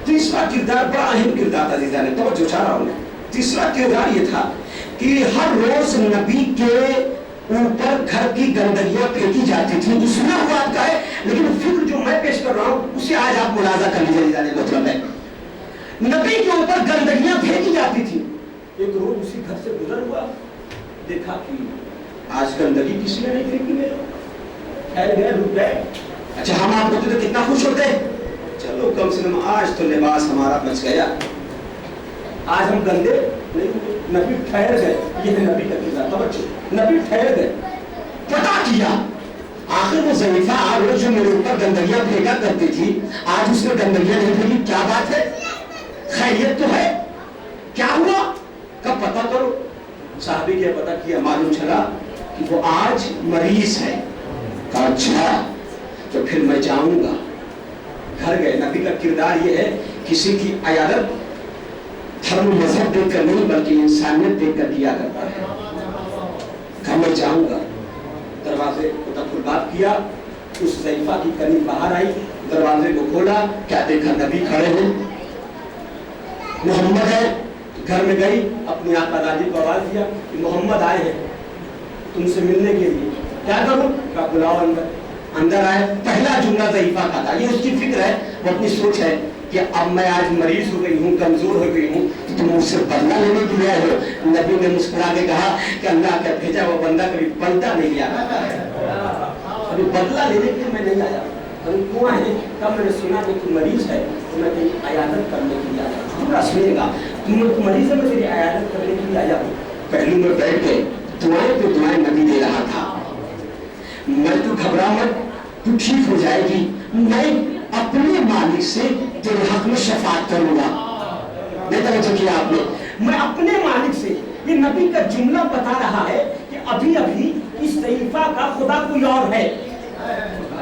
Speaker 1: तीसरा किरदार बड़ा अहम किरदार था अज़ीज़ान, तवज्जो चाह रहा हूँ। तीसरा किरदार ये था कि हर रोज नबी के ऊपर घर की गंदगियां फेंकी जाती थी। जो सुना हुआ आपका है, लेकिन फिक्र जो मैं पेश कर रहा हूँ उसे आज आप मुलाजा कर लीजिए। मतलब है नबी के ऊपर गंदगियां फेंकी जाती थी। एक रोज उसी घर से गुजर हुआ, देखा कि आज गंदगी किसी ने नहीं फेंकी, मेरे ठहर गए, रुक गए। अच्छा हम आप होते तो कितना खुश होते, चलो कम से कम आज तो लिबास हमारा बच गया, आज हम गंदे नहीं। नबी ठहर गए। ये है नबी का किरदार। तवज्जो, नबी ठहर गए, पता किया आखिर वो ज़ईफा रोज जो मेरे ऊपर गंदगियां फेंका करती थी, आज उसने गंदगियां नहीं फेंकी, क्या बात है, खैरियत तो है, क्या हुआ, कब पता करो। साहबी के पता किया, मालूम चला कि वो आज मरीज है। अच्छा तो फिर मैं जाऊंगा। घर गए। नबी का किरदार ये है, किसी की अयादत धर्म मजहब देखकर नहीं बल्कि इंसानियत देखकर किया करता है। घर में जाऊंगा, दरवाजे को तफुल बात किया, उस ज़ईफा की कनी बाहर आई, दरवाजे को खोला, क्या देखा नबी खड़े हैं, मोहम्मद है। घर में गई, अपनी आका दादी को आवाज दिया कि मोहम्मद आए हैं तुमसे मिलने के लिए, क्या करूं? क्या बुलाओ अंदर। अंदर आए, पहला जुमला ज़ईफा का था। ये उसकी फिक्र है, वो अपनी सोच है کہ اب میں آج مریض ہو گئی ہوں, کمزور ہو گئی ہوں, تو تم مجھ سے بدلہ لینے کے لیے آئے ہو. نبی نے مسکرا کے کہا کہ اللہ کا بھیجا وہ بندہ کبھی پلٹا نہیں آیا, کبھی بدلہ لینے کے لیے میں نہیں آیا. تم کیوں آئے؟ کب میں نے سنا کہ تم مریض ہے تو میں تیری عیادت کرنے کے لیے آیا. پورا سنے گا, تم مریض ہے, میں تیری عیادت کرنے کے لیے آیا ہوں. پہلو میں بیٹھ کے دعائیں پہ دعائیں نبی دے رہا تھا. میں تو گھبرا مت, تو ٹھیک ہو جائے گی, میں اپنے مالک سے تیرے حق میں شفاعت کروں گا. نہیں توجہ کیا آپ نے, میں اپنے مالک سے. یہ نبی کا جملہ بتا رہا ہے کہ ابھی ابھی اس ضعیفہ کا خدا کوئی اور ہے,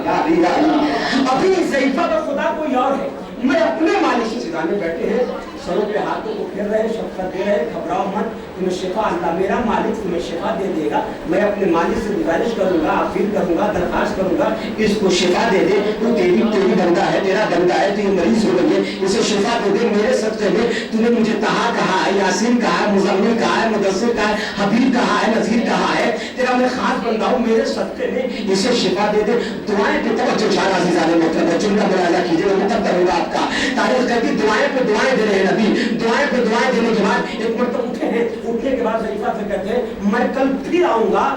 Speaker 1: ابھی اس ضعیفہ کا خدا کوئی اور ہے. میں اپنے مالک سے سکھانے بیٹھے ہیں, سروں پہ ہاتھوں کو پھیر رہے, شفقت دے رہے, گھبراؤ مت, تمہیں شفا, اللہ میرا مالک تمہیں شفا دے دے گا. میں اپنے مالک سے گزارش کروں گا, اپیل کروں گا, درخواست کروں گا, اس کو شفا دے دے. تو تیری بندہ ہے, تیرا بندہ ہے, تو یہ مریض ہو گئی ہے, اسے شفا دے دے. میرے صدقے میں تم نے مجھے طہا کہا ہے, یاسین کہا ہے, مزمل کہا ہے, مدثر کہا ہے, حبیب کہا ہے, نذیر کہا ہے, تیرا میں خاص بندہ ہوں, میرے صدقے میں اسے شفا دے دے. دعائیں پہ توجہ چاہا عزیزان محترم, جملہ ملاحظہ کیجیے, میں مطلب کروں گا آپ کا. تاریخ کہتی دعائیں پہ دعائیں دے رہے ہیں نبی. دعائیں پہ دعائیں دینے کے بعد ایک مرتبہ اٹھے ہیں, اٹھنے کے بعد ضعیفہ سے کہتے ہیں میں کل پھر آؤں گا,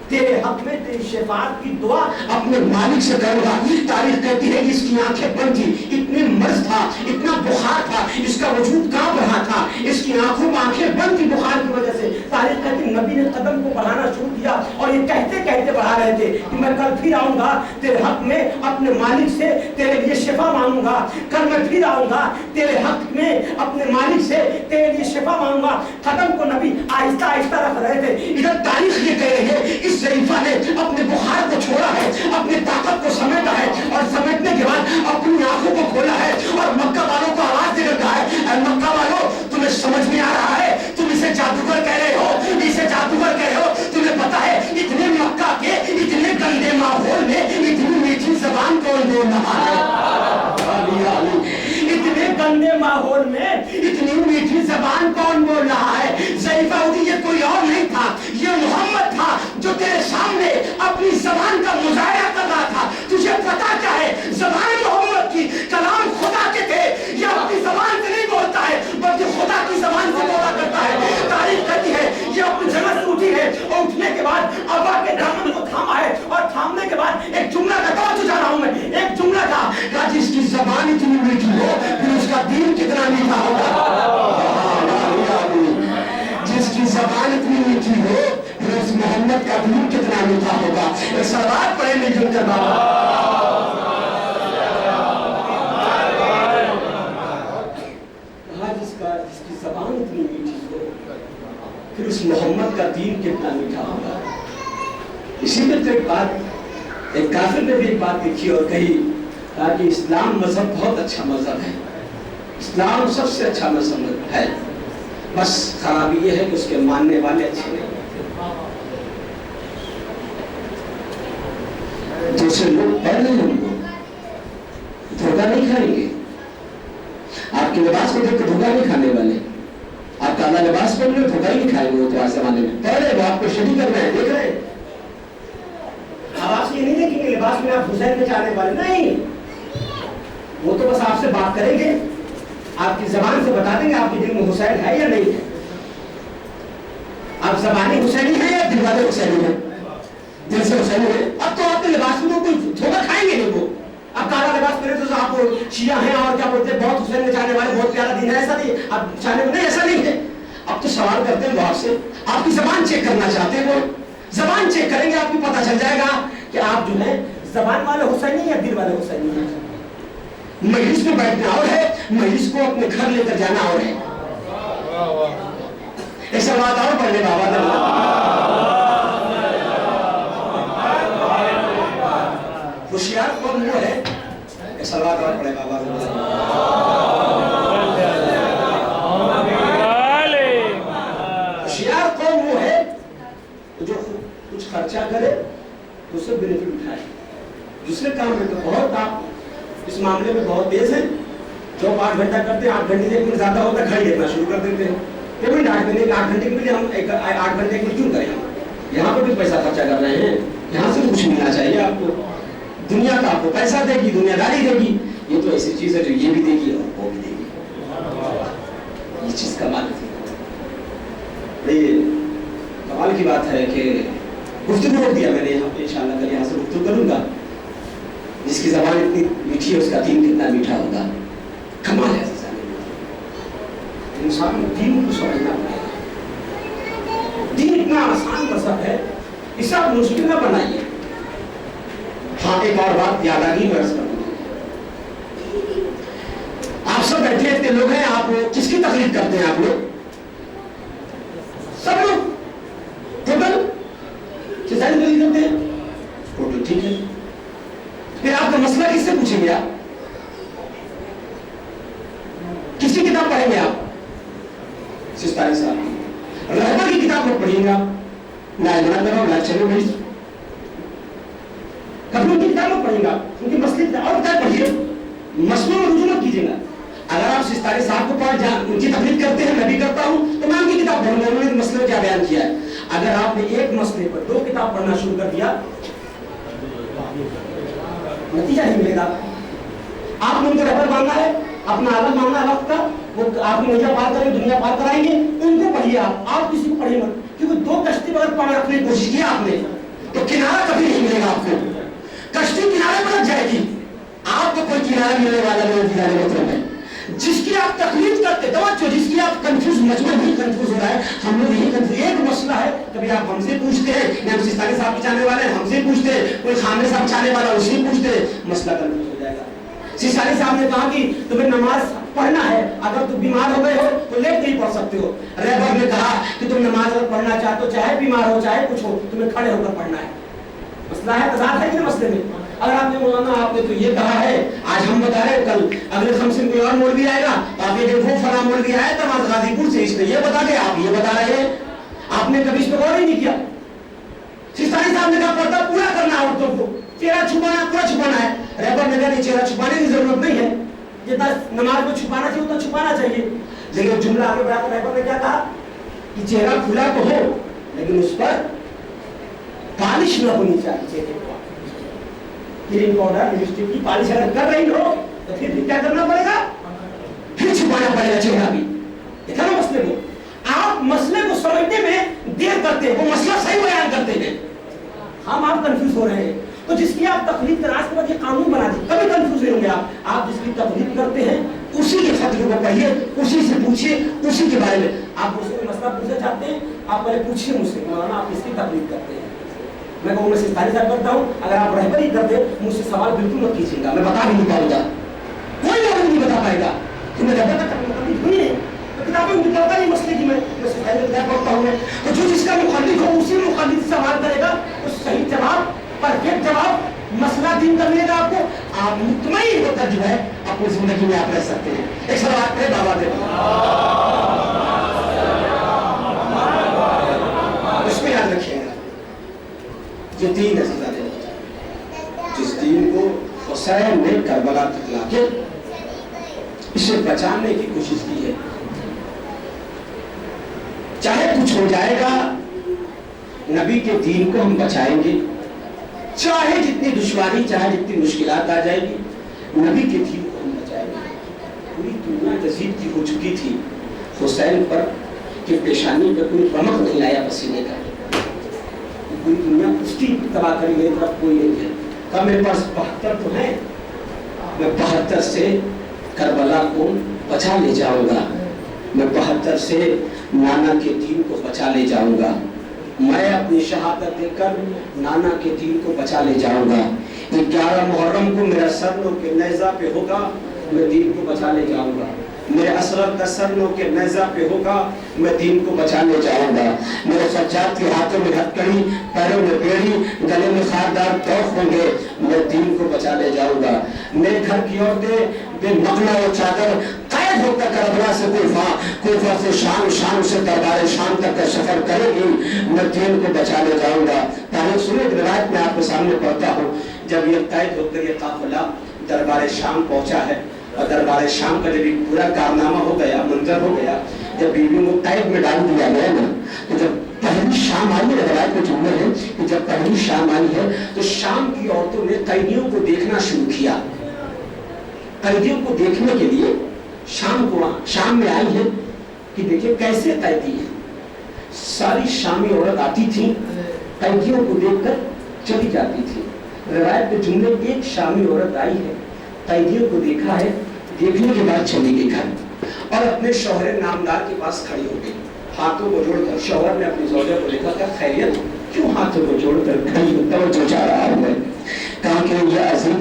Speaker 1: تیرے حق میں تیری شفاعت کی دعا اپنے مالک سے کروں گا. تاریخ کہتی ہے کہ اس کی آنکھیں بند تھی, اتنے مرض تھا, اتنا بخار تھا, اس کا وجود کانپ رہا تھا, اس کی آنکھوں میں آنکھیں بند تھی بخار کی وجہ سے. تاریخ کہتی نبی نے قدم کو بڑھانا شروع کیا اور یہ کہتے کہتے بڑھا رہے تھے کہ میں کل پھر آؤں گا, تیرے حق میں اپنے مالک سے تیرے لیے شفا مانگوں گا. کل میں پھر آؤں گا, تیرے حق میں اپنے مالک سے تیرے لیے شفا مانگوں گا. قدم کو نبی آہستہ آہستہ رکھ رہے تھے. ادھر تاریخ یہ کہہ رہی ہے اس ضعیفہ نے اپنے بخار کو چھوڑا ہے, اپنی طاقت کو سمیٹا ہے, اور سمیٹنے کے بعد اپنی آنکھوں کو کھولا ہے اور مکہ والوں کو آواز دے رکھا ہے, اے مکہ والوں تمہیں سمجھ میں آ رہا ہے, تم اسے جادوگر کہہ رہے ہو, اسے جادوگر کہہ رہے ہو, تمہیں پتا ہے اتنے مکہ کے اتنے گندے ماحول میں اتنی میٹھی زبان کون بول رہا ہے, اتنے گندے ماحول میں اتنی میٹھی زبان کون بول رہا ہے. ضعیفہ ہوتی یہ کوئی اور نہیں تھا, یہ محمد تھا جو تیرے سامنے اپنی زبان کا مظاہرہ کر رہا تھا. تجھے پتا کیا ہے, زبان محمد کی کلام خدا کے تھے, یہ اپنی زبان سے نہیں بولتا ہے بلکہ خدا کی زبان سے بولا کرتا ہے. تاریخ کہتی ہے یہ اپنی جگہ سے اٹھی ہے اور اٹھنے کے بعد ابا کے دامن کو تھاما ہے, اور تھامنے کے بعد ایک جملہ کا توجہ جا رہا ہوں میں, ایک جملہ کا جس کی زبان اتنی میٹھی ہو پھر اس کا دین کتنا میٹھا ہوگا. جس کی زبان اتنی میٹھی ہو پھر اس محمد کا دین کتنا میٹھا ہوگا. سوال پڑھیں گے جن کے بابا, جس کی زبان اتنی میٹھی ہو پھر اس محمد کا دین کتنا میٹھا ہوگا. اسی میں تو ایک بات, ایک کافر نے بھی ایک بات لکھی اور کہی کہ اسلام مذہب بہت اچھا مذہب ہے, اسلام سب سے اچھا مذہب ہے, بس خرابی یہ ہے کہ اس کے ماننے والے اچھے نہیں. دوسرے لوگ پڑھ رہے ہیں, دھوکہ نہیں کھائیں گے. آپ کے لباس کو دیکھ کے دھوکہ نہیں کھانے والے, آپ کالا لباس پہن لو دھوکہ ہی نہیں کھائیں گے. وہ تو آج زمانے میں پڑھ رہے وہ آپ کو شدید کر رہے ہیں, دیکھ رہے ہیں. آپ یہ نہیں دیکھیں گے لباس میں آپ حسین میں چاہنے والے نہیں, وہ تو بس آپ سے بات کریں گے, آپ کی زبان سے بتا دیں گے آپ کے دل میں حسین ہے یا نہیں ہے. آپ زبانی حسینی ہیں یا دل والے حسینی ہیں, دل سے حسینی ہیں. اب تو آپ کے لباس میں کوئی دھوکہ کھائیں گے نہیں. وہ اب کالا لباس پہنے تو آپ شیعہ ہیں اور کیا بولتے ہیں بہت حسین میں چاہنے والے, بہت پیارا دین ہے, ایسا نہیں. اب چاہنے میں نہیں, ایسا نہیں ہے. اب تو سوال کرتے ہیں وہ آپ سے, آپ کی زبان چیک کرنا چاہتے ہیں, وہ زبان چیک کریں گے, آپ کو پتہ چل جائے گا کہ آپ جو ہیں زبان والے حسینی یا دل والے حسینی ہیں. مجلس میں بیٹھنا اور ہے, مجلس کو اپنے گھر لے کر جانا اور ہے. ایسا بات اور پڑھ لے بابا نے, ہوشیار قوم وہ ہے, ایسا بات اور پڑھے بابا نے. ہوشیار قوم وہ ہے جو کچھ خرچہ کرے تو اس سے بینیفٹ اٹھائے. دوسرے کام میں تو بہت آپ اس معاملے میں بہت تیز ہیں. جو 8 گھنٹہ کرتے ہیں 8 گھنٹے سے 1 منٹ زیادہ ہوتا ہے گھڑی دیکھنا شروع کر دیتے ہیں. پیمنٹ 8 گھنٹے کے لیے ہم 8 گھنٹے کے لیے کیوں کریں, ہم یہاں پہ بھی پیسہ خرچہ کر رہے ہیں, یہاں سے کچھ ملنا چاہیے آپ کو. دنیا کا آپ کو پیسہ دے گی, دنیا داری دے گی, ये तो ऐसी चीज है जो ये भी देगी और वो भी देगी। ये चीज कमाल थी। ये कमाल की बात है कि गुफ्तगू रोक दिया मैंने यहाँ पे, इंशाअल्लाह कल यहाँ से गुफ्तगू करूंगा। जिसकी ज़बान इतनी मीठी है उसका दीन कितना मीठा होगा। कमाल है इंसान दीन को समझना पड़ेगा। दीन इतना आसान मसहब है, इसे आप मुश्किल ना बनाइए। हाँ, एक और बात याद आ गई, मैं अर्ज करूंगा। आप सब बैठे इतने लोग हैं, आप लोग किसकी तकलीफ करते हैं? आप लोग सब लोग टोटल किसानी तकलीफ करते हैं टोटल, ठीक है। फिर आपका मसला किससे पूछेंगे? आप किसकी किताब पढ़ेंगे? आप सिस्तारी साहब रहबर की किताब में पढ़िएगा, कभी उनकी किताब में पढ़ेगा, उनकी मसले और किताब पढ़िए, मसलों में रुजू मत कीजिएगा। अगर आप सिस्तारी साहब को पढ़ जान उनकी तकलीफ करते हैं, मैं भी करता हूं, तो मैं उनकी किताब पढ़ूंगा, उन्होंने मसले में क्या बयान किया है। अगर आपने एक मसले पर 2 किताब पढ़ना शुरू कर दिया, नतीजा नहीं मिलेगा। आपने उनको रहबर मांगना है, अपना अलग मांगना है वक्त का, वो आप दुनिया पार करेंगे, दुनिया पार कराएंगे, उनको पढ़िए। आप किसी को पढ़िए मत, क्योंकि 2 कश्ती पर पार रखने की कोशिश की आपने तो किनारा कभी नहीं मिलेगा आपको। कश्ती किनारे पर लग जाएगी, आपको कोई किनारा मिलने वाला नहीं। मतलब है जिसकी आप तकलीफ करते, तवज्जो, जिसकी आप कंफ्यूज, मजबूर नहीं कंफ्यूज हो रहा है, हम लोग यही कंफ्यूज। एक मसला है, कभी आप हमसे पूछते हैं, या हम सिस्तानी साहब के चाहने वाले हैं हमसे पूछते, कोई खाने साहब चाहने वाला उससे पूछते, मसला कंफ्यूज हो जाएगा। सिस्तानी साहब ने कहा कि तुम्हें नमाज पढ़ना है, अगर तुम बीमार हो गए हो तो लेट नहीं पढ़ सकते हो। रहबर ने कहा कि तुम नमाज अगर पढ़ना चाहते हो, चाहे बीमार हो चाहे कुछ हो, तुम्हें खड़े होकर पढ़ना है। मसला है, तजाद है कि मसले में। अगर आपने मौलाना आपने तो ये कहा है, आज हम बता रहे, कल अगले खमसे कोई और मौलवी आएगा तो आप ये देखो फला मौलवी आया था गाजीपुर से, इसने ये बता दे, आप ये बता रहे हैं। आपने कभी इस पर गौर ही नहीं किया। सिस्तानी साहब ने कहा पर्दा पूरा करना औरतों को, चेहरा छुपाना पूरा छुपाना है। रहबर ने कहा चेहरा छुपाने की जरूरत नहीं है, जितना नमाज में छुपाना चाहिए उतना छुपाना चाहिए। लेकिन जुमला आगे बढ़ाकर रहबर ने क्या कहा कि चेहरा खुला तो हो, लेकिन उस पर पालिश न होनी चाहिए। चेहरे पर क्रीम पाउडर, लिपस्टिक की पालिश अगर कर रही हो तो फिर क्या करना पड़ेगा? फिर छुपाना पड़ेगा चेहरा भी। देखा ना मसले को? आप मसले को समझने में देर करते हैं, वो मसला सही बयान करते हैं, हम आप कंफ्यूज हो रहे हैं। तो जिसकी आप तकलीफ कराने के बाद ये कानून बना दी, कभी कंफ्यूज नहीं होंगे आप जिसकी तकलीफ करते हैं उसी के फतवे को पढ़िए, उसी से पूछिए, उसी के बारे में। आप मुझसे मसला पूछना चाहते हैं, आप पहले पूछिए मुझसे, मौलाना आप किसकी तकलीफ करते हैं? मैं कहूँ मैं सिस्तानी साहब करता हूँ, अगर आप रहबर ही करते मुझसे सवाल बिल्कुल मत कीजिएगा, मैं बता भी नहीं पाऊंगा, कोई लोग नहीं बता पाएगा कि मैं रहबर का तकलीफ हुई है। तो किताबें निकलता नहीं मसले की, मैं सिस्तानी किताब पढ़ता हूँ। तो जो जिसका मुखल्लिद हो उसी मुखल्लिद से सवाल करेगा, तो सही जवाब, परफेक्ट जवाब, मसला दीन कर लेगा आपको। आप मुतमईन होकर जो है अपनी जिंदगी में आप रह सकते हैं। एक सवाल करें बाबा दे, इसमें याद रखिएगा जो दीन है सजा देना, जिस दीन को हुसैन ने करबला तक लाके इसे बचाने की कोशिश की है। चाहे कुछ हो जाएगा, नबी के दीन को हम बचाएंगे, चाहे जितनी दुश्वारी, चाहे जितनी मुश्किलात आ जाएगी, नबी के दीन को हम बचाएंगे। पूरी दुनिया यजीद की हो चुकी थी, हुसैन पर कि पेशानी पे कोई रमक नहीं आया पसीने का, पूरी दुनिया उसकी तबाह करी गई, तरफ कोई नहीं है। कब मेरे पास 72 तो है, मैं 72 से करबला को बचा ले जाऊंगा, मैं 72 से नाना के दीन को बचा ले जाऊंगा, मैं अपनी शहादत देकर नाना के दीन को बचा ले जाऊंगा। 11 मुहर्रम को मेरा सर नो के नेज़ा पे होगा, मैं दीन को बचा ले जाऊंगा। मेरे असरत का सर नो के नेज़ा पे होगा, मैं दीन को बचा ले जाऊंगा। मेरे सज्जाद के हाथों में हथकड़ी, पैरों में बेड़ी, गले में खारदार तोफ होंगे, मैं दीन को बचा ले जाऊंगा। मेरे घर की औरतें बेमखना और चादर कैद होकर करबला से कोफा से शाम, शाम से दरबार शाम तक का सफर करेगी, मैं दीन को बचा ले जाऊंगा। तारीख सुने रिवायत में आपके सामने पढ़ता हूँ, जब ये कैद होकर ये काफिला दरबार शाम पहुंचा है, और दरबार शाम का जब पूरा कारनामा हो गया, मंजर हो गया, जब बीवी को कैद में डाल दिया गया ना, तो जब पहली शाम आई है, रिवायत में जुमले है कि जब पहली शाम आई है तो शाम की औरतों ने कैदियों को देखना शुरू किया। कैदियों को देखने के लिए शाम में आई है कि देखिए कैसे कैदी है। सारी शामी औरत आती थी, कैदियों को देखकर चली जाती थी। रिवायत के जुमले, एक शामी औरत आई है, कैदियों को देखा है, देखने के बाद चली गई घर और अपने शौहर नामदार के पास खड़ी हो गई, हाथों को जोड़कर। शौहर ने अपनी ज़ौजा को देखा, क्या खैरियत, क्यों हाथों को जोड़कर खड़ी हो, तवज्जो चाह रहा है। कहा कि यह अजीब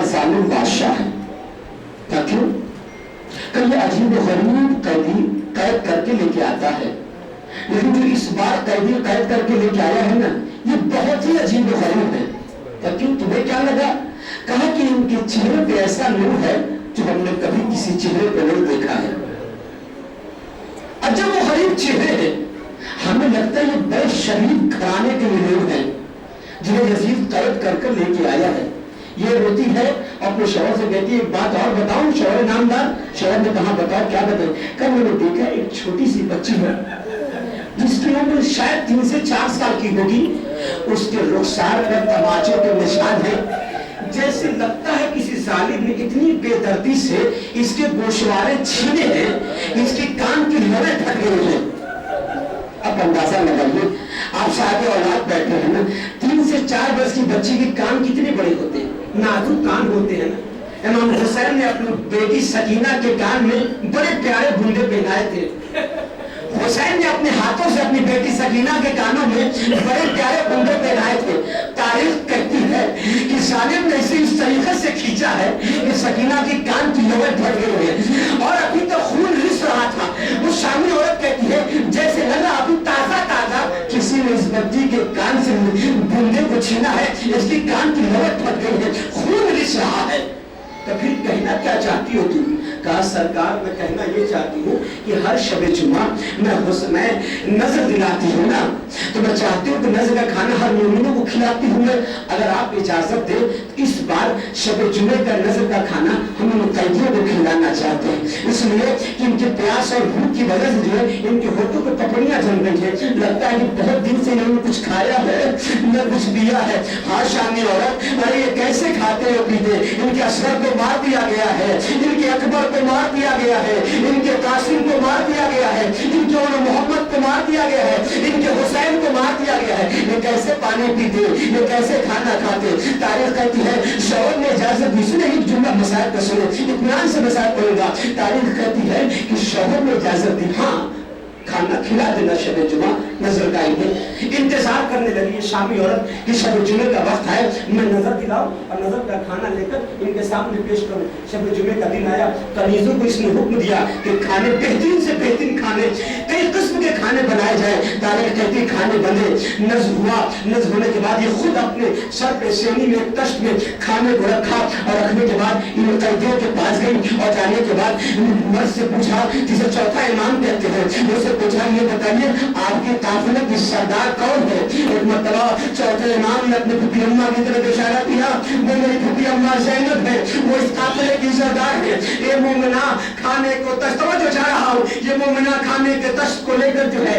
Speaker 1: जालिम बादशाह है। क्या क्यों? कि यह अजीब गरीब कैदी कैद करके लेके आता है, लेकिन जो इस बार कैदी कैद करके लेके आया है ना, ये बहुत ही अजीब गरीब है। क्या क्यों, तुम्हें क्या लगा? कहा कि इनके चेहरे पे ऐसा नूर है जो हमने कभी किसी चेहरे पे नहीं देखा है। अजब वो गरीब चेहरे हैं, हमें लगता है ये बड़े शरीफ घराने के लोग हैं जिन्हें यजीद कैद करके लेके आया है। ये रोती है, अपने शौहर से कहती है, एक बात और बताऊं शौहर नामदार? शौहर ने कहा, बताओ, क्या बताएं? कल मैंने देखा एक छोटी सी बच्ची है जिसकी उम्र शायद 3 से 4 साल की होगी, उसके रुखसार पर तमाचों के निशान है, जैसे लगता है किसी जालिम ने इतनी बेदर्दी से इसके गोशवारे छीने हैं, इसके कान की लड़े फट गई है। अब अंदाजा लगाइए, आप साथ औलाद बैठे हैं ना, 3 से 4 वर्ष की बच्ची के कान कितने बड़े होते हैं, नाजुक कान होते हैं ना। इमाम हुसैन ने अपनी बेटी सकीना के कान में बड़े प्यारे बूंदे पहनाए थे। हुसैन ने अपने हाथों से अपनी बेटी सकीना के कानों में बड़े प्यारे बूंदे पहनाए थे। तारीख कहती है कि सालिम ने इसे इस तरीके से खींचा है कि सकीना की कान की लोए फट गई है और अभी तो खून रिस रहा था। वो शामी औरत कहती है जैसे लगा अभी ताजा ताजा किसी ने इस बच्ची के कान से बूंदे को छीना है, इसकी कान की लोए फट गई है, खून रिस रहा है। तो फिर कहना क्या चाहती हो तुम? कहा, सरकार मैं कहना ये चाहती हूँ कि हर शबे जुम्मा मैं नजर दिलाती हूँ ना, तो मैं चाहती हूँ कि नजर का खाना हर मोमिनों को खिलाती हूँ मैं। अगर आप इजाजत दे तो इस बार शबे जुम्मे का नजर का खाना हम उन कैदियों को खिलाना चाहते हैं, इसलिए कि इनके प्यास और भूख की वजह से जो है इनके होठों पर पपड़ियां जम गई है, लगता है कि बहुत दिन से इन्होंने कुछ खाया है न कुछ पिया है। हाँ शामी औरत, अरे ये कैसे खाते हो पीते? इनके असगर को मार दिया गया है, इनके अकबर को मार दिया गया है, इनके कासिम को मार दिया गया है, इनके मोहम्मद को मार दिया गया है, इनके हुसैन को मार दिया गया है। ये कैसे पानी पीते, ये कैसे खाना खाते? तारीख कहती है शौहर ने इजाजत दी। सुने एक जुमला मसाइल का सुने, इत्मीनान से मसाइल पढ़ूंगा। तारीख कहती है कि शौहर ने इजाजत दी, हाँ खाना खिला देना शब जुमा नजर का ईद। इंतजार करने लगी शामी औरत कि शब जुमे का वक्त है, मैं नजर दिलाऊं और नजर का खाना लेकर इनके सामने पेश करूं। शब जुमे का दिन आया, कनीजों को इसने हुक्म दिया कि खाने बेहतरीन से बेहतरीन खाने, कई किस्म के खाने बनाए जाए। तारीख कहती खाने बने, नज़ हुआ, नज़ होने के बाद ये खुद अपने सर पे सेनी में तश्त में खाने को रखा और रखने के बाद इन कैदियों के पास गई और जाने के बाद मर्द से पूछा जिसे चौथा इमाम कहते हैं, उससे पूछा ये बताइए आपके काफिले की सरदार कौन है? एक मतलब चौथे इमाम ने अपनी फुफी अम्मा की तरफ इशारा किया, वो मेरी फुफी अम्मा ज़ैनब है, वो इस काफिले की सरदार है। ये मोमिना खाने को तश्त, जो जा रहा हूँ, ये मोमिना खाने के तश्त को लेकर जो है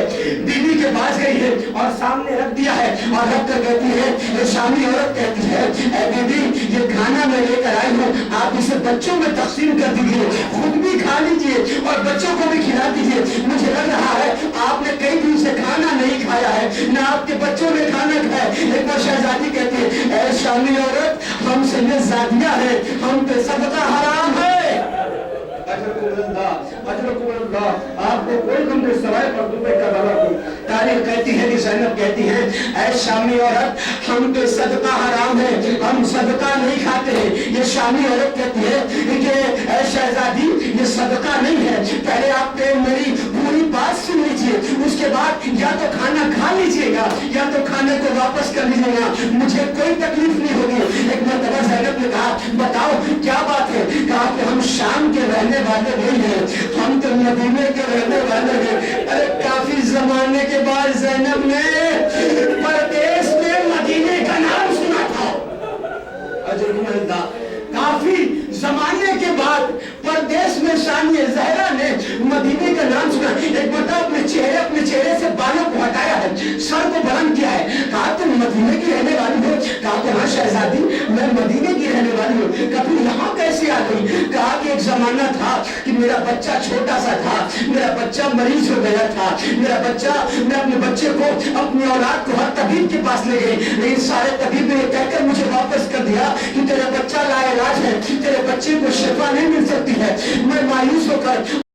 Speaker 1: बीवी के पास गई है और सामने रख दिया है और रख कर कहती है, ये शामी औरत कहती है, ऐ बीबी ये खाना मैं लेकर आई हूँ, आप इसे बच्चों में तकसीम कर दीजिए, खुद भी खा लीजिए और बच्चों को भी खिला दीजिए। मुझे लग रहा है आपने कई दिन से खाना नहीं खाया है, ना आपके बच्चों ने खाना खाया। एक बार शहजादी कहती है, ऐ शामी औरत हमसे ये ज़ादिया है, हम पे सदका हराम है। आपको कोई गम सवाए पर दुबई का बाबा को। तारीख कहती है कि ज़ैनब कहती है, ऐ शामी औरत हम पे सदका हराम है, हम सदका नहीं खाते हैं। ये शामी औरत कहती है कि ऐ शहजादी ये सदका नहीं है, पहले आप मेरी पूरी बात सुन लीजिए, उसके बाद या तो खाना खा लीजिएगा या तो खाने को वापस कर लीजिएगा, मुझे कोई तकलीफ नहीं होगी। एक मरतबा ज़ैनब ने कहा, बताओ क्या बात है? कहा कि हम शाम के रहने वाले नहीं हैं, हम तो मदीने के रहने वाले हैं। अरे काफी जमाने के बाद ज़ैनब ने परदेश में मदीने का नाम सुना था। काफी जमाने के बाद परदेश में सानिया ज़हरा ने मदीने का नाम सुना। एक मतलब अपने चेहरे से बालों को हटाया है, सर को बुलंद किया है, कहा तुम मदीने की रहने वाली हो? कहा कि हाँ शहजादी मैं मदीने की रहने वाली हूँ। कभी यहाँ कैसे आ गई। कहा कि एक जमाना था कि मेरा बच्चा छोटा सा था, मेरा बच्चा मरीज हो गया था, मेरा बच्चा, मैं अपने बच्चे को, अपनी औलाद को हर तबीब के पास ले गई, लेकिन सारे तबीब ने कहकर मुझे वापस कर दिया कि तेरा बच्चा लाइलाज है, तेरे बच्चे को शिफा नहीं मिल सकती है। मैं मायूस होकर